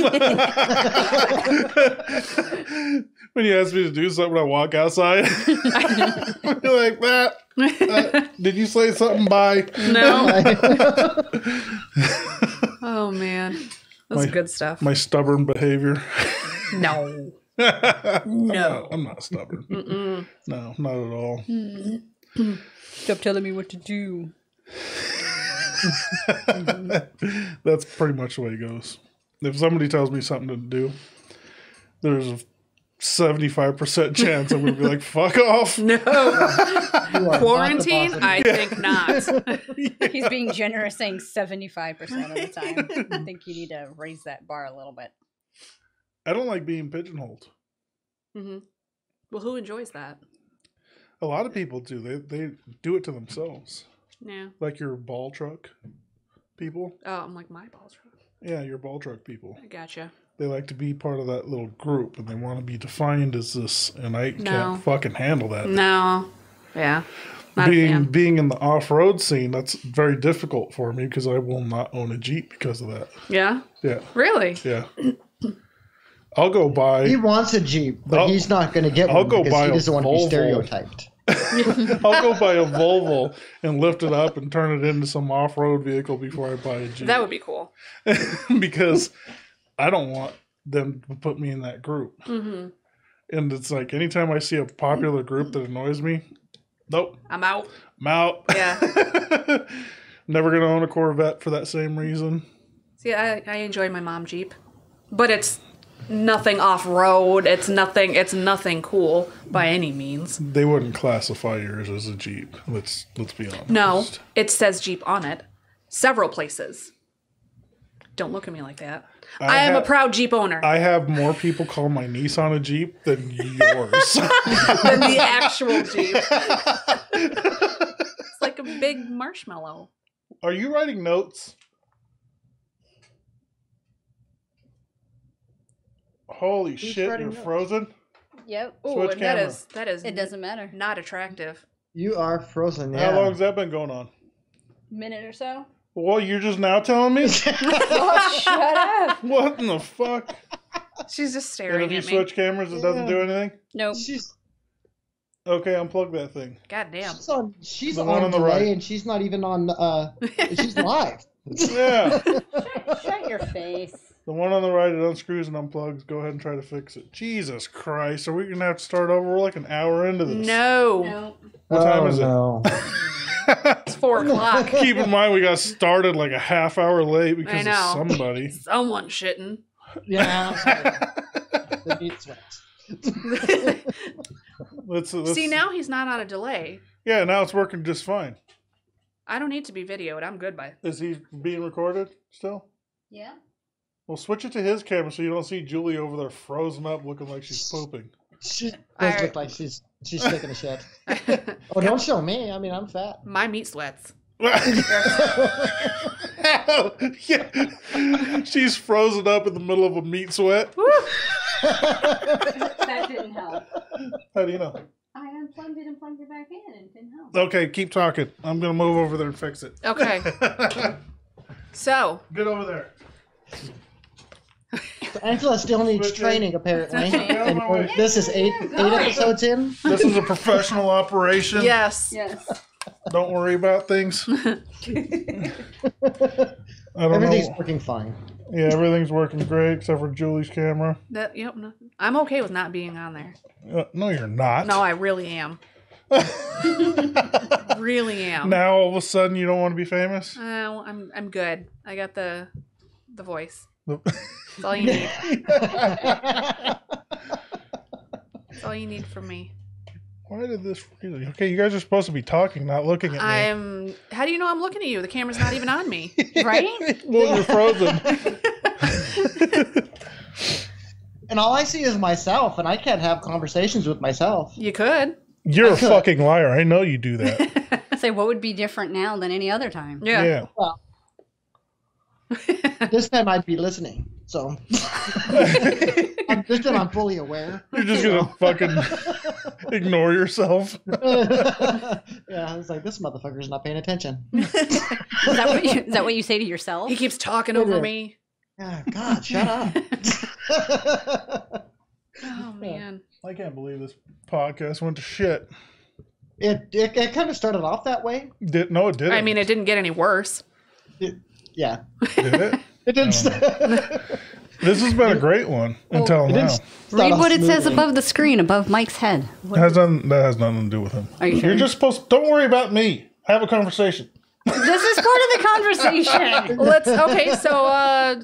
When you ask me to do something, I walk outside. You're like, that. Did you say something? Bye. No. Oh, man. That's good stuff. My stubborn behavior. No. No. I'm not stubborn. No, not at all. Stop telling me what to do. That's pretty much the way it goes. If somebody tells me something to do, there's a 75% chance I'm going to be like, fuck off. No. Quarantine? Not I think not. He's being generous, saying 75% of the time. I think you need to raise that bar a little bit. I don't like being pigeonholed. Well, who enjoys that? A lot of people do. They do it to themselves. Yeah. Like your ball truck people. Oh, I'm like, my balls. Yeah, your ball truck people. I gotcha. They like to be part of that little group, and they want to be defined as this, and I can't fucking handle that. No. Yeah. Not a fan. Being in the off-road scene, that's very difficult for me because I will not own a Jeep because of that. Yeah? Yeah. Really? Yeah. I'll go buy... He wants a Jeep, but he's not going to get one because he doesn't want to be stereotyped. I'll go buy a Volvo and lift it up and turn it into some off-road vehicle before I buy a Jeep. That would be cool. Because I don't want them to put me in that group. And it's like anytime I see a popular group that annoys me, nope. I'm out. I'm out. Yeah. Never going to own a Corvette for that same reason. See, I enjoy my mom Jeep. But it's nothing off-road. It's nothing cool by any means. They wouldn't classify yours as a Jeep. Let's be honest. No, it says Jeep on it. Several places. Don't look at me like that. I am a proud Jeep owner. I have more people call my Nissan a Jeep than yours. Than the actual Jeep. It's like a big marshmallow. Are you writing notes? Holy shit, you're frozen? Yep. Oh, and that is It doesn't matter. not attractive. You are frozen, yeah. How long has that been going on? Minute or so. Well, you're just now telling me? Oh, shut up. What in the fuck? She's just And staring if you at me. switch cameras, it doesn't do anything? Nope. She's Okay, unplug that thing. God damn. she's The one on on the delay, right. and she's not even on, she's live. Yeah. Shut your face. The one on the right, it unscrews and unplugs. Go ahead and try to fix it. Jesus Christ. Are we going to have to start over? We're like an hour into this. No. No. What time is it? No. It's 4 o'clock. Keep in mind, we got started like a half hour late because of somebody. Someone shitting. Yeah. The meat sweats. Let's See, now he's not on a delay. Yeah, now it's working just fine. I don't need to be videoed. I'm good by. Is he being recorded still? Yeah. Well, switch it to his camera so you don't see Julie over there frozen up looking like she's pooping. She does look like she's taking a shit. Oh, don't show me. I mean, I'm fat. My meat sweats. Yeah. She's frozen up in the middle of a meat sweat. That didn't help. How do you know? I unplugged it and plugged it back in and it didn't help. Okay, keep talking. I'm going to move over there and fix it. Okay. So. Get over there. Angela still needs training, apparently. And this is eight episodes in. This is a professional operation. Yes. Yes. Don't worry about things. Everything's working fine. Yeah, everything's working great except for Julie's camera. Yep. No, I'm okay with not being on there. No, you're not. No, I really am. Really am. Now all of a sudden you don't want to be famous? I'm good. I got the voice. That's all you need. That's all you need from me. Why did this really? Okay, you guys are supposed to be talking, not looking at me. How do you know I'm looking at you? The camera's not even on me. Right? Well, you're frozen. And all I see is myself, and I can't have conversations with myself. You could. You're a fucking liar. I know you do that. Say, what would be different now than any other time? Yeah. Well, this time I'd be listening, so this time I'm fully aware. You're just gonna fucking ignore yourself. Yeah, it's like this motherfucker's not paying attention. Is that what you say to yourself? He keeps talking over me. Yeah, God, shut up. Oh man, I can't believe this podcast went to shit. It kind of started off that way. No, it didn't. I mean, it didn't get any worse. Yeah. Did it? It didn't. This has been a great one until now. Read what it says above the screen, above Mike's head. That has nothing to do with him. Are you sure? You're just supposed to, don't worry about me. Have a conversation. This is part of the conversation. Okay,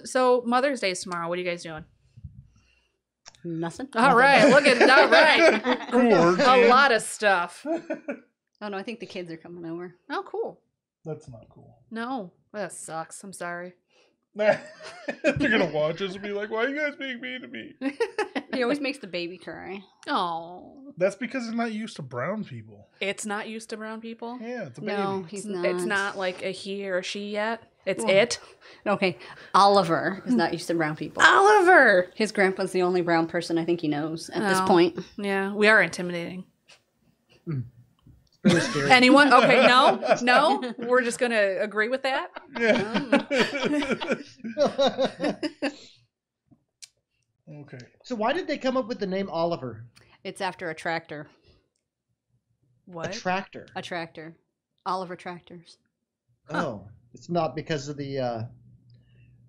so Mother's Day is tomorrow. What are you guys doing? Nothing. All right, all right. A lot of stuff. Oh no, I think the kids are coming over. Oh, cool. That's not cool. No, that sucks. I'm sorry. They're gonna watch us and be like, "Why are you guys being mean to me?" He always makes the baby cry. Oh, That's because he's not used to brown people. it's not used to brown people. Yeah, it's a baby. No, he's not. It's not like a he or a she yet. It's it. Okay, Oliver is not used to brown people. Oliver. His grandpa's the only brown person I think he knows at this Oh. point. Yeah, we are intimidating. Really scary. Anyone? Okay, no. We're just gonna agree with that. Yeah. Okay. So why did they come up with the name Oliver? It's after a tractor. What? A tractor. A tractor. Oliver Tractors. Oh, it's not because of the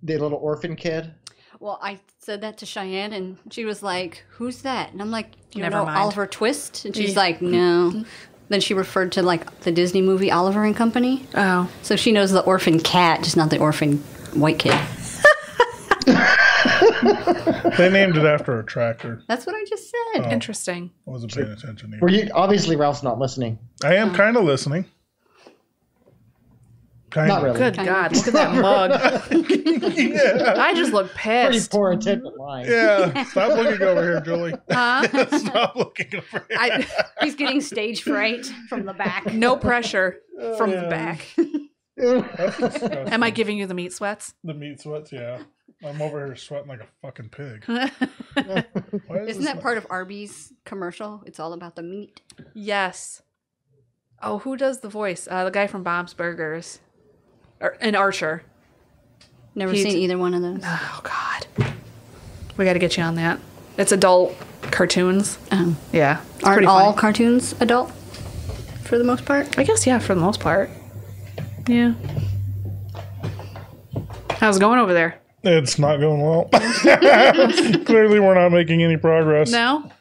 little orphan kid. Well, I said that to Cheyenne, and she was like, "Who's that?" And I'm like, "Do you Never know mind. Oliver Twist?" And she's like, "No." Then she referred to like the Disney movie Oliver and Company. Oh. So she knows the orphan cat, just not the orphan white kid. They named it after a tractor. That's what I just said. Oh. Interesting. I wasn't paying attention either. Were you obviously Ralph's not listening? I am kind of listening. Kind Not of. really. Good God, look at that mug. Yeah. I just look Pretty pissed. poor attention line. Yeah. Stop looking over here, Julie. Huh? Stop looking over here. He's getting stage fright from the back. No pressure from the yeah. back. That's disgusting. Am I giving you the meat sweats? The meat sweats, yeah. I'm over here sweating like a fucking pig. Isn't that part of Arby's commercial? It's all about the meat. Yes. Oh, who does the voice? The guy from Bob's Burgers. And Archer. Never He's- seen either one of those. Oh, God. We got to get you on that. It's adult cartoons. Yeah. It's Aren't pretty all funny. cartoons adult for the most part? I guess, yeah, for the most part. Yeah. How's it going over there? It's not going well. Clearly, we're not making any progress. No?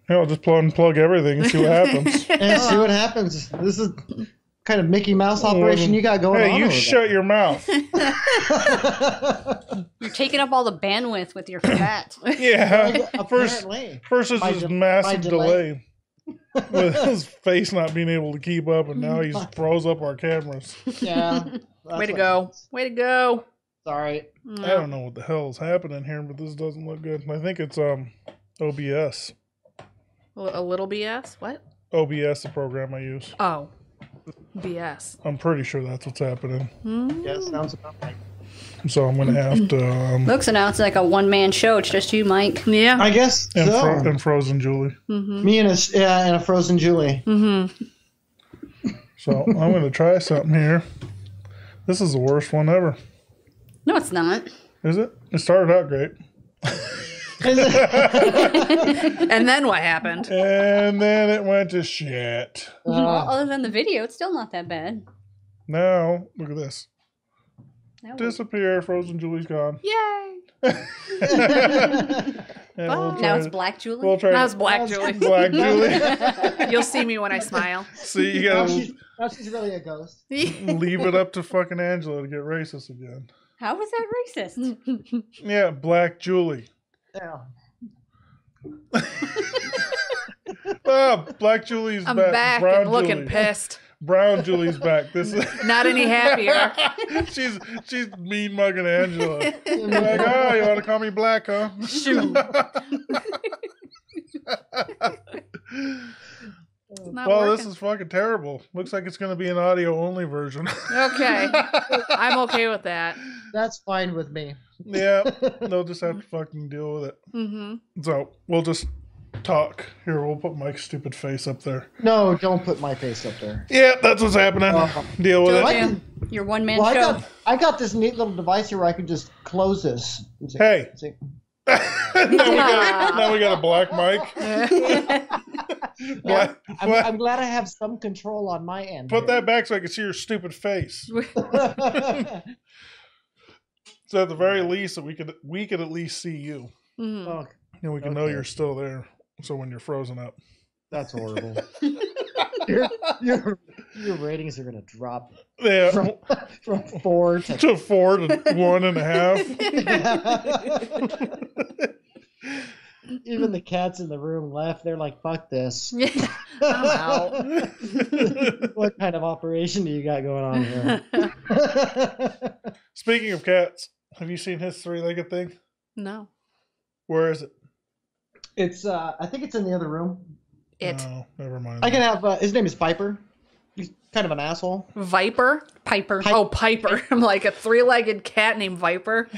Yeah, I'll just plug everything and see what happens. And see what happens. This is kind of Mickey Mouse operation you got going on. Hey, you over shut your mouth. You're taking up all the bandwidth with your fat. Yeah. Apparently. First is By this de- massive by delay. with his face not being able to keep up, and now he's froze up our cameras. Yeah. Way to go. Way to go. Sorry. I don't know what the hell is happening here, but this doesn't look good. I think it's OBS. A little BS? What? OBS, the program I use. Oh. BS. I'm pretty sure that's what's happening. Yeah, sounds about right. So I'm going to have to... Looks now it's like a one-man show. It's just you, Mike. Yeah. I guess so. and Frozen Julie. Me and a frozen Julie. So I'm going to try something here. This is the worst one ever. No, it's not. Is it? It started out great. And then what happened? And then it went to shit. Well, other than the video, it's still not that bad. Now, look at this. Now Disappear. Frozen Julie's gone. Yay. And we'll Bye. try it's to- Black Julie. We'll try That to- was Black Julie. Black Julie. You'll see me when I smile. See, you now, gotta now she's really a ghost. leave it up to fucking Angela to get racist again. How was that racist? Yeah, Black Julie. Yeah. Black Julie's I'm back. back Brown and looking Julie. pissed. Brown Julie's back. This is Not any happier. she's mean mugging Angela. Like, oh, you want to call me black, huh? Shoot. It's not Well, working. this is fucking terrible. Looks like it's going to be an audio only version. Okay. I'm okay with that. That's fine with me. Yeah, they'll just have to fucking deal with it. So we'll just talk. Here, we'll put Mike's stupid face up there. No, don't put my face up there. Yeah, that's what's happening. Deal with Well, it. I- Your one-man Well, show. I got this neat little device here where I can just close this. Hey. See? now we got a black mic. Black- I'm glad I have some control on my end. Put that back so I can see your stupid face. that. So at the very least, that we could at least see you, Oh, and we can know Okay. you're still there. So when you're frozen up, that's horrible. your ratings are gonna drop yeah, from 4 to to 4 to 1.5. Even the cats in the room left. They're like, "Fuck this." I'm out. What kind of operation do you got going on here? Speaking of cats, have you seen his three-legged thing? No. Where is it? It's I think it's in the other room. Oh, never mind. I can have his name is Piper. He's kind of an asshole. Viper? Piper. Oh, Piper. I'm like a three-legged cat named Viper.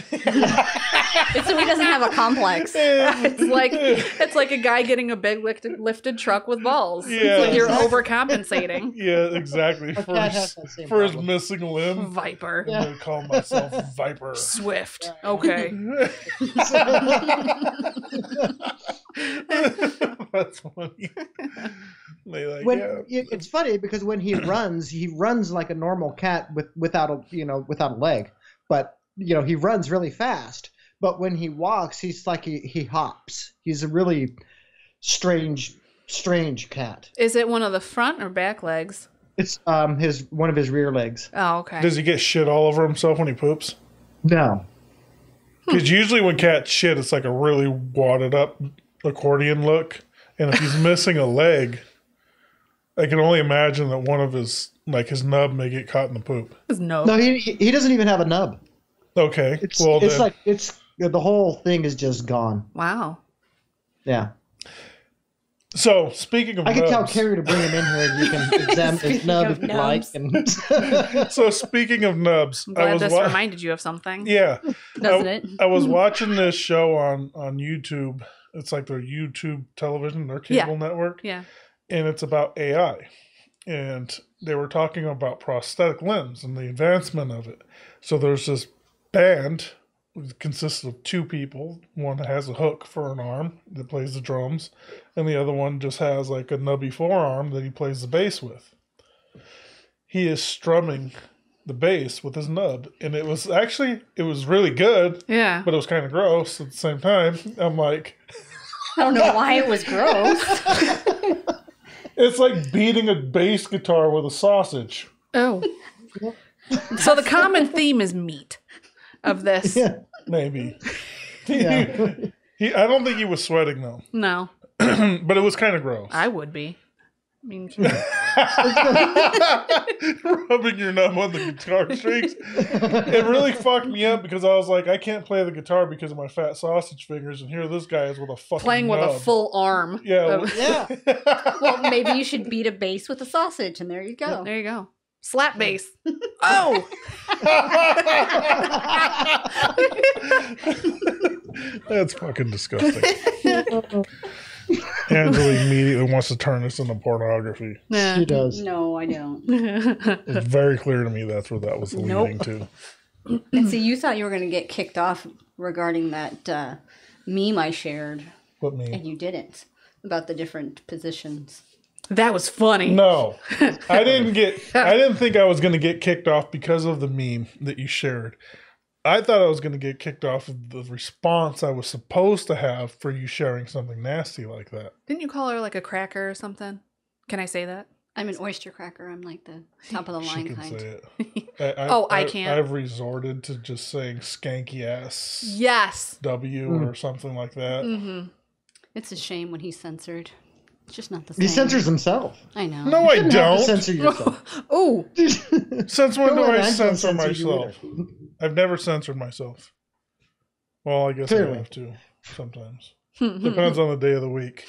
It's so he doesn't have a complex. It's like a guy getting a big lifted truck with balls. Yeah. It's like you're overcompensating. Yeah, exactly. A For cat his, has that same for his problem. missing limb. Viper. I'm gonna call myself Viper. Swift. Okay. That's funny. They like, When yeah. it's funny because when he runs like a normal cat without a leg, but he runs really fast. But when he walks, he's like he hops. He's a really strange cat. Is it one of the front or back legs? It's one of his rear legs. Oh, okay. Does he get shit all over himself when he poops? No. Because usually when cats shit, it's like a really wadded up accordion look. And if he's missing a leg, I can only imagine that one of his nub may get caught in the poop. No. No, he doesn't even have a nub. Okay. It's well, it's then, like the whole thing is just gone. Wow. Yeah. so speaking of I can tell nubs, Carrie to bring him in here and you can examine his nub if you like. nubs. And so speaking of nubs, I'm I glad was this wa- reminded you of something. yeah, Doesn't it? I was watching this show on YouTube. It's like their YouTube television, their cable network. Yeah. And it's about AI. And they were talking about prosthetic limbs and the advancement of it. So there's this band that consists of two people. One has a hook for an arm that plays the drums, and the other one just has like a nubby forearm that he plays the bass with. He is strumming the bass with his nub, and it was really good, Yeah. but it was kind of gross at the same time. I'm like, I don't know why it was gross. it's like beating a bass guitar with a sausage. Oh. So the common theme is meat of this. yeah. Maybe. Yeah. I don't think he was sweating though. No. But it was kind of gross. I would be. I mean, rubbing your nub on the guitar strings. It really fucked me up because I was like, I can't play the guitar because of my fat sausage fingers, and here this guy is with a fucking playing nub. with a full arm. Yeah. Yeah. Well, maybe you should beat a bass with a sausage, and there you go. There you go. Slap bass. Oh! That's fucking disgusting. Angela immediately wants to turn this into pornography. She does. No, I don't. It's very clear to me that's where that was leading to. And see, you thought you were going to get kicked off regarding that meme I shared, What me? and you didn't, about the different positions. That was funny. No, I didn't think I was going to get kicked off because of the meme that you shared. I thought I was going to get kicked off of the response I was supposed to have for you sharing something nasty like that. Didn't you call her like a cracker or something? Can I say that? I'm an oyster cracker. I'm like the top of the She line can kind. say it. I can't. I've resorted to just saying skanky ass Yes. W or something like that. Mm-hmm. It's a shame when he's censored. It's just not the same. He censors himself. I know. No, I You shouldn't have to don't. censor yourself. Oh. Since when Don't do let I Angela censor censor you myself? I've never censored myself. Well, I guess Clearly. I have to sometimes. Depends on the day of the week.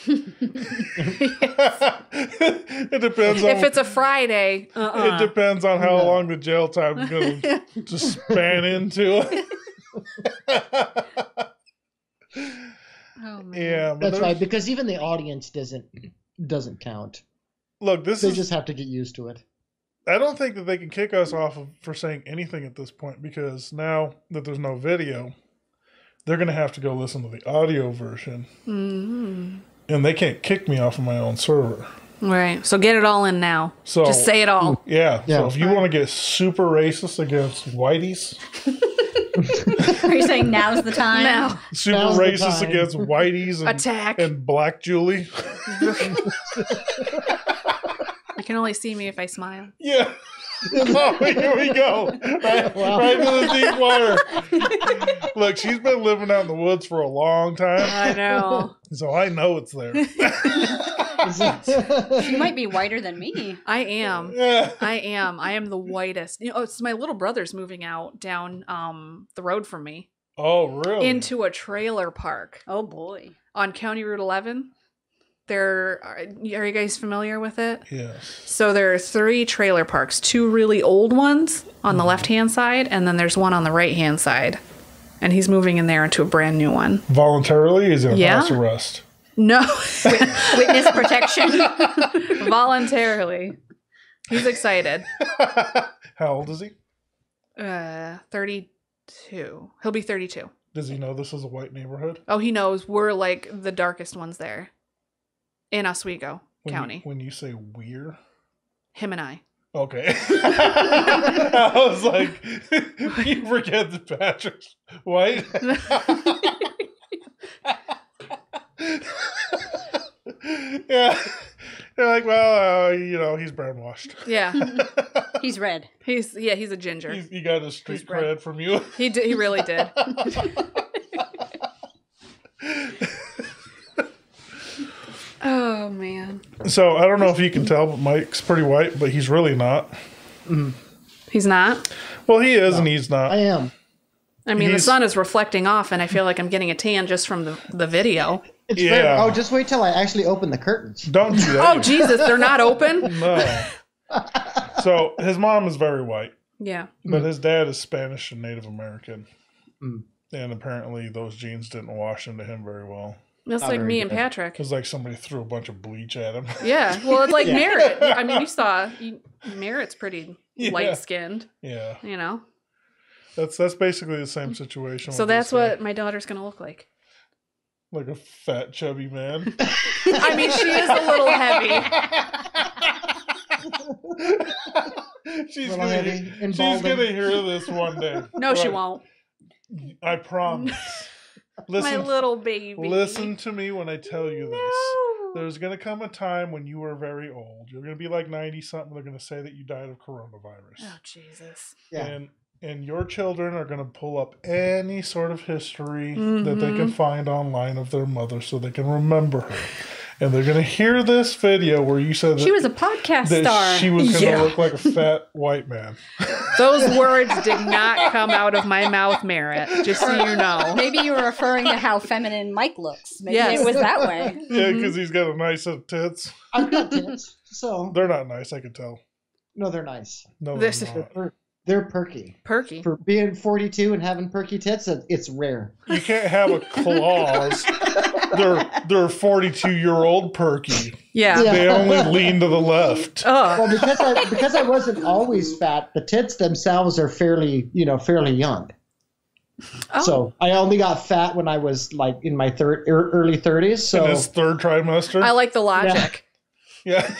It depends on If it's a Friday, it depends on how long the jail time is going to just span into. Oh, man. Yeah, but That's there's- right, because even the audience doesn't count. Look, this They is. just have to get used to it. I don't think that they can kick us off for saying anything at this point because now that there's no video, they're going to have to go listen to the audio version, and they can't kick me off of my own server. Right. So get it all in now. So Just say it all. Yeah. Yeah. So if you want to get super racist against whiteys, Are you saying now's the time? Now. super Now's the racist time. against whiteys and, Attack. and Black Julie. You can only see me if I smile. Yeah. Oh, here we go. Right, right to the deep water. Look, she's been living out in the woods for a long time, I know. so I know it's there. She might be whiter than me. I am. Yeah. I am the whitest. You know, it's my little brother's moving out down the road from me Oh, really? into a trailer park Oh boy. on County Route 11. Are you guys familiar with it? Yes. So there are 3 trailer parks, 2 really old ones on the left-hand side, and then there's one on the right-hand side. And he's moving in there into a brand new one. Voluntarily? Is it a Yeah. house arrest? No, Witness protection. voluntarily. He's excited. How old is he? 32. He'll be 32. Does he know this is a white neighborhood? Oh, he knows we're like the darkest ones there in Oswego County. When you say we're? Him and I. Okay. I was like, you forget that Patrick's white? Yeah. You're like, well, he's brainwashed. Yeah, He's red. he's a ginger. He got his street He's red. cred from you. He really did. Oh man, So I don't know if you can tell, but Mike's pretty white, but he's really not. he's not. Well, he is and he's not. I am. I mean, the He's- sun is reflecting off, and I feel like I'm getting a tan just from the video. It's Yeah. fair. Oh, just wait till I actually open the curtains. Don't do that. Oh Jesus, they're not open. No. So his mom is very white, Yeah. but his dad is Spanish and Native American. Mm. And apparently those genes didn't wash into him very well. That's Not like very me and good. Patrick. It's like somebody threw a bunch of bleach at him. Yeah. Well, it's like Yeah. Merritt. I mean, you saw Merritt's pretty Yeah. light skinned, Yeah. you know? That's basically the same situation. So with that's this guy. what my daughter's going to look like. Like a fat, chubby man. I mean, she is a little heavy. She's Little gonna, heavy and she's balding. gonna hear this one day. No, she Right. won't. I promise. My Listen, little baby. listen to me when I tell you this. No. There's going to come a time when you are very old. You're going to be like 90-something. They're going to say that you died of coronavirus. Oh, Jesus. Yeah. And your children are going to pull up any sort of history that they Mm-hmm. can find online of their mother so they can remember her. and they're gonna hear this video where you said that She was a podcast that star. she was gonna Yeah. look like a fat white man. Those words did not come out of my mouth, Merritt. Just so you know. Maybe you were referring to how feminine Mike looks. Maybe Yes. it was that way. Yeah, because he's got a nice set of tits. I've got tits, so They're not nice, I can tell. no, they're nice. No, This- they're not. They're perky. Perky. For being 42 and having perky tits, it's rare. You can't have a clause. They're 42-year-old perky. Yeah. Yeah. They only lean to the left. Oh. Well, because I wasn't always fat, the tits themselves are fairly young. Oh. So I only got fat when I was like in my early 30s. So In his third trimester. I like the logic. Yeah.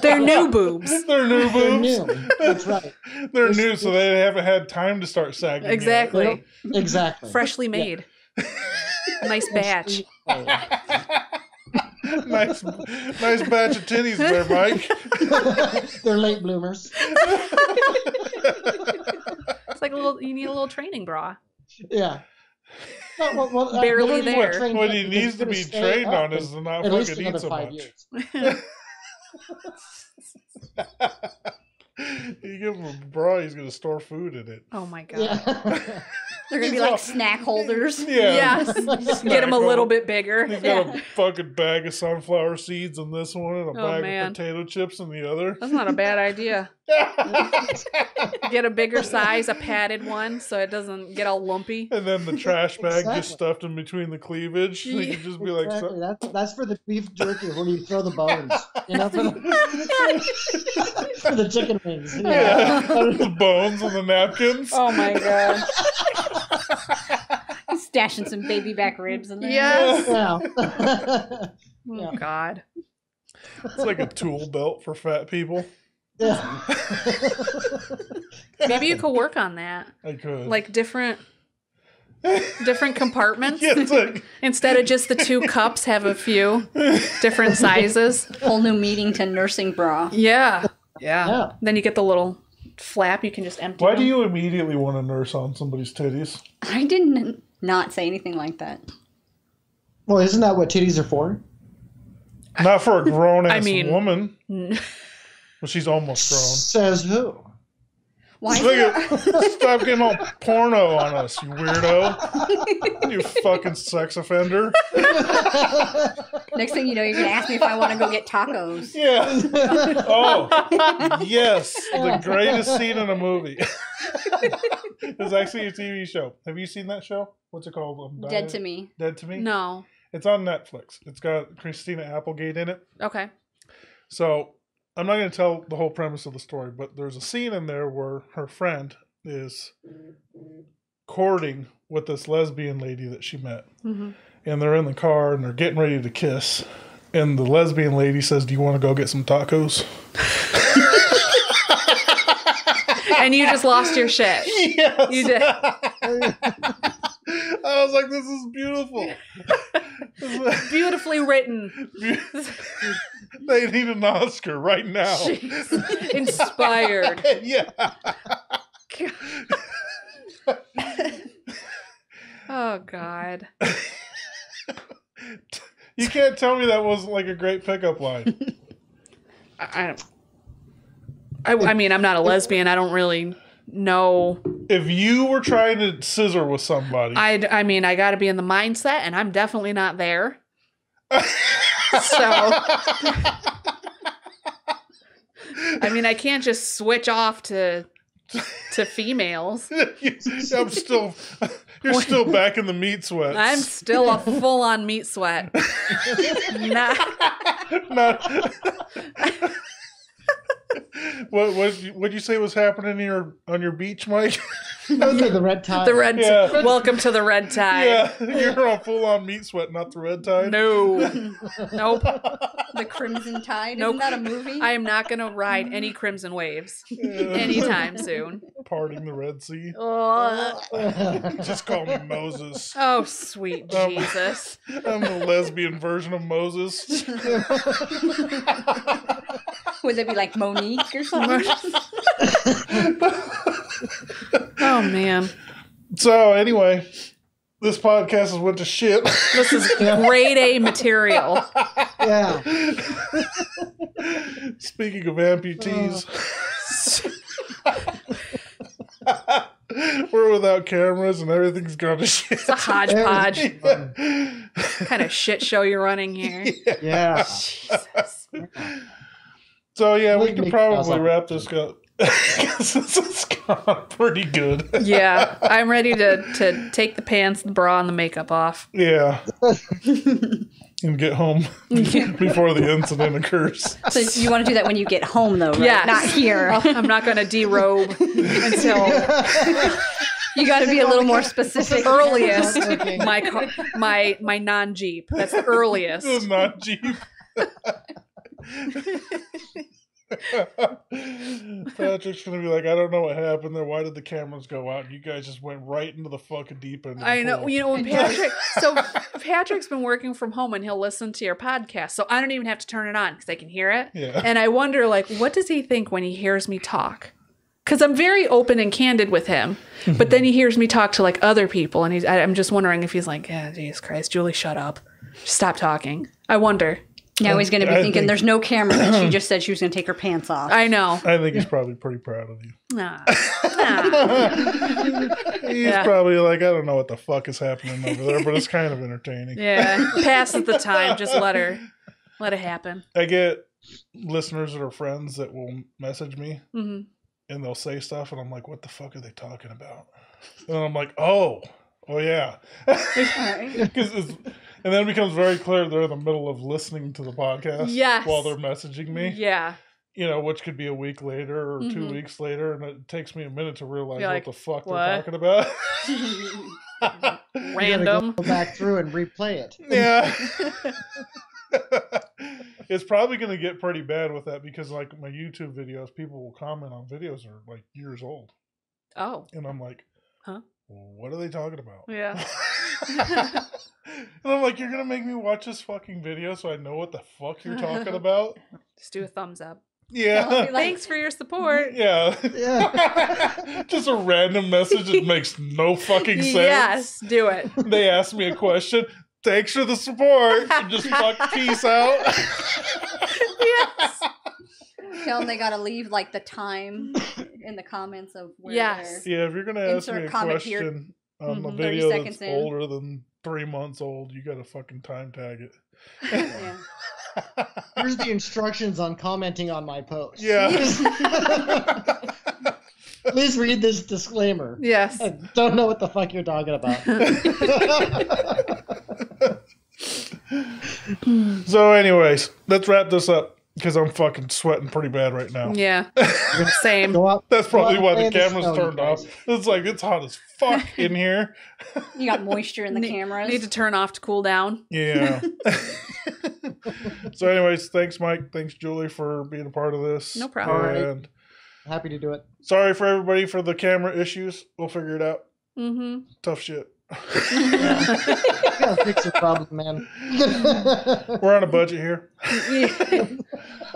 They're new boobs. They're new they're boobs. new. That's right. They're new, so they haven't had time to start sagging. yet. Exactly. Exactly. Freshly made. Nice batch. Nice batch of titties there, Mike. They're late bloomers. It's like you need a little training bra. Yeah. No, well, Barely the only more there. training What that he it's needs to gonna be stay trained up on is to not at least fucking eat another so 5 much. years. You give him a bra, he's gonna store food in it. Oh my god. Yeah. They're going to be He's like all- snack holders. Yeah. Yes. Get them a little bit bigger. He's got a fucking bag of sunflower seeds in this one and a Oh, bag man. of potato chips in the other. That's not a bad idea. Get a bigger size, a padded one, so it doesn't get all lumpy. And then the trash bag Exactly. just stuffed in between the cleavage. So you can just be like, Exactly. That's for the beef jerky when you throw the bones. You know, for the chicken wings. yeah, the bones and the napkins. Oh my god. Stashing some baby back ribs in there. Yes. Yeah. Oh god. It's like a tool belt for fat people. Yeah. Maybe you could work on that. I could. Like different compartments. yeah, it's like, Instead of just the 2 cups, have a few different sizes. Whole new meeting to nursing bra. Yeah. Yeah. Yeah. Then you get the little flap you can just empty. why them. do you immediately want to nurse on somebody's titties? I didn't not say anything like that. Well, isn't that what titties are for? Not for a grown ass I mean- woman. Well, she's almost grown. Says who? Why is Look it? at, stop getting all porno on us, you weirdo. You fucking sex offender. Next thing you know, you're going to ask me if I want to go get tacos. Yeah. Oh, yes. The greatest scene in a movie. It's actually a TV show. Have you seen that show? What's it called? Dead to Me. Dead to Me? No. It's on Netflix. It's got Christina Applegate in it. Okay. So I'm not going to tell the whole premise of the story, but there's a scene in there where her friend is courting with this lesbian lady that she met. Mm-hmm. And they're in the car and they're getting ready to kiss. And the lesbian lady says, "Do you want to go get some tacos?" And you just lost your shit. Yes. You did. I was like, this is beautiful. Beautifully written. They need an Oscar right now. Jeez. Inspired. Yeah. Oh God. You can't tell me that wasn't like a great pickup line. I mean, I'm not a lesbian. I don't really know. If you were trying to scissor with somebody, I mean, I got to be in the mindset, and I'm definitely not there. So, I mean, I can't just switch off to females. you're still back in the meat sweats. I'm still a full-on meat sweat. Not. What'd you say was happening on your beach, Mike? Those are the red tide. The red. Yeah. Welcome to the red tide. Yeah, you're on full on meat sweat, not the red tide. No. Nope. The Crimson Tide. Nope. Isn't that a movie? I am not going to ride any crimson waves anytime soon. Parting the Red Sea. Oh, Just call me Moses. sweet Jesus. I'm the lesbian version of Moses. Would it be like Monique or something? Oh, man. So anyway, this podcast has went to shit. This is grade A material. Yeah. Speaking of amputees, we're without cameras and everything's gone to shit. It's a hodgepodge. Kind of shit show you're running here. Yeah. Jesus. So yeah, we Make can me probably pause wrap this up. This has gone pretty good. Yeah, I'm ready to take the pants, the bra, and the makeup off. Yeah. And get home before the incident occurs. So you want to do that when you get home, though, right? Yes. Not here. I'm not going to derobe until You got to be a little more specific. earliest. Okay. My non-Jeep. That's the earliest. It's not Jeep. Patrick's gonna be like, I don't know what happened there. Why did the cameras go out? You guys just went right into the fucking deep end. Of the I know. pool. You know, when Patrick's been working from home and he'll listen to your podcast, so I don't even have to turn it on because I can hear it. Yeah. And I wonder, like, what does he think when he hears me talk? Because I'm very open and candid with him, but then he hears me talk to like other people, and I'm just wondering if he's like, yeah, Jesus Christ, Julie, shut up, stop talking. I wonder. Now he's going to be I thinking think- there's no camera, and she just said she was going to take her pants off. I know. I think he's probably pretty proud of you. Nah. He's Yeah. probably like, I don't know what the fuck is happening over there, but it's kind of entertaining. Yeah. Passes the time. Just let it happen. I get listeners that are friends that will message me Hmm. and they'll say stuff, and I'm like, what the fuck are they talking about? And I'm like, oh yeah. And then it becomes very clear they're in the middle of listening to the podcast Yes. while they're messaging me. Yeah. You know, which could be a week later or 2 Mhm. weeks later, and it takes me a minute to realize You're what like, the fuck what? they're talking about. Random. Go back through and replay it. Yeah. It's probably going to get pretty bad with that because, like, my YouTube videos, people will comment on videos that are like years old. Oh. And I'm like, Huh? What are they talking about? Yeah. And I'm like, you're going to make me watch this fucking video so I know what the fuck you're talking about? Just do a thumbs up. Yeah. Thanks for your support. Yeah. Yeah. Just a random message that makes no fucking sense. Yes, do it. They ask me a question. Thanks for the support. And just fuck peace out. Yes. Tell them they got to leave like the time in the comments of where Yes. Yeah, if you're going to ask me a Insert comment here. question on a Mhm. 30 video seconds that's in. older than 3 months old, you got to fucking time tag it. Yeah. Here's the instructions on commenting on my post. Yeah. Please read this disclaimer. Yes. I don't know what the fuck you're talking about. So, anyways, let's wrap this up because I'm fucking sweating pretty bad right now. Yeah. Same. Go out. That's probably Go out why and the play in camera's snow, you turned off. guys. It's like, it's hot as fuck in here. You got moisture in the cameras. Need to turn off to cool down. Yeah. So, anyways, thanks, Mike. Thanks, Julie, for being a part of this. No problem. All right. And Happy to do it. sorry for everybody for the camera issues. We'll figure it out. Mm-hmm. Tough shit. You gotta fix your problem, man. We're on a budget here.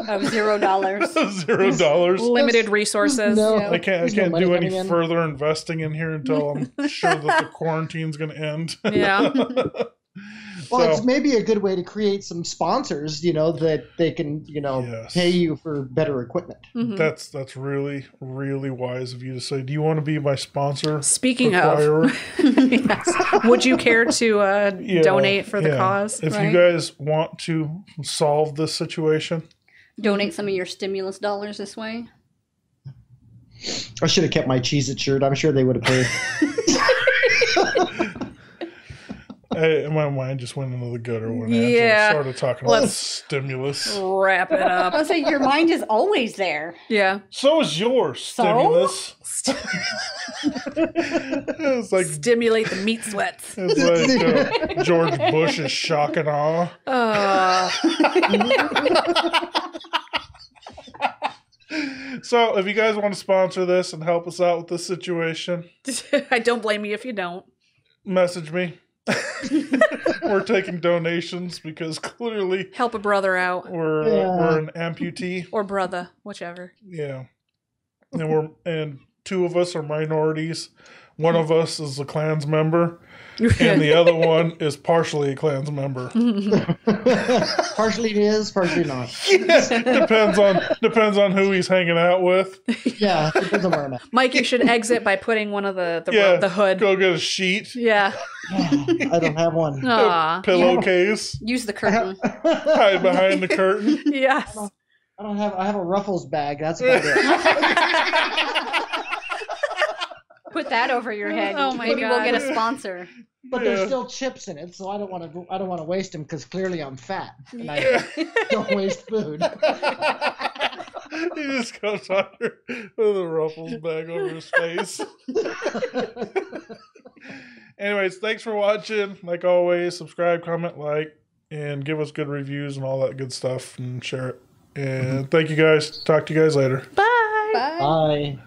Of $0. $0. Limited resources. No. I can't There's no money do any coming in. further investing in here until I'm sure that the quarantine's going to end. Yeah. Well, So- it's maybe a good way to create some sponsors, that they can, Yes. pay you for better equipment. Mhm. That's really, really wise of you to say. Do you want to be my sponsor? Speaking of, acquirer? yes. Would you care to Yeah, donate for the yeah. cause? If Right. you guys want to solve this situation, Donate some of your stimulus dollars this way. I should have kept my Cheez-It shirt. I'm sure they would have paid. my mind just went into the gutter when Yeah. Angela started talking about Let's- stimulus. Wrap it up. I was say your mind is always there. Yeah. So is yours, stimulus. It's like Stimulate the meat sweats. it's like George Bush's shock and awe. So, if you guys want to sponsor this and help us out with this situation, I don't blame you if you don't. message me. We're taking donations because clearly Help a brother out. we're Yeah. we're an amputee. Or brother, whichever. Yeah, and two of us are minorities. One of us is a Klans member, and the other one is partially a Klans member. Partially it is, partially not. Depends on who he's hanging out with. Yeah, depends on where I'm at. Mike, you should exit by putting one of the hood. Go get a sheet. Yeah. I don't have one. Aw. A pillowcase. Use the curtain. Hide behind the curtain. Yes. I have a Ruffles bag. That's about it. Put that over your head. Oh my Maybe we'll God. get a sponsor. But there's still chips in it, so I don't want to waste them because clearly I'm fat and I don't waste food. He just goes under with a Ruffles bag over his face. Anyways, thanks for watching. Like always, subscribe, comment, like, and give us good reviews and all that good stuff, and share it. And thank you guys. Talk to you guys later. Bye. Bye. Bye.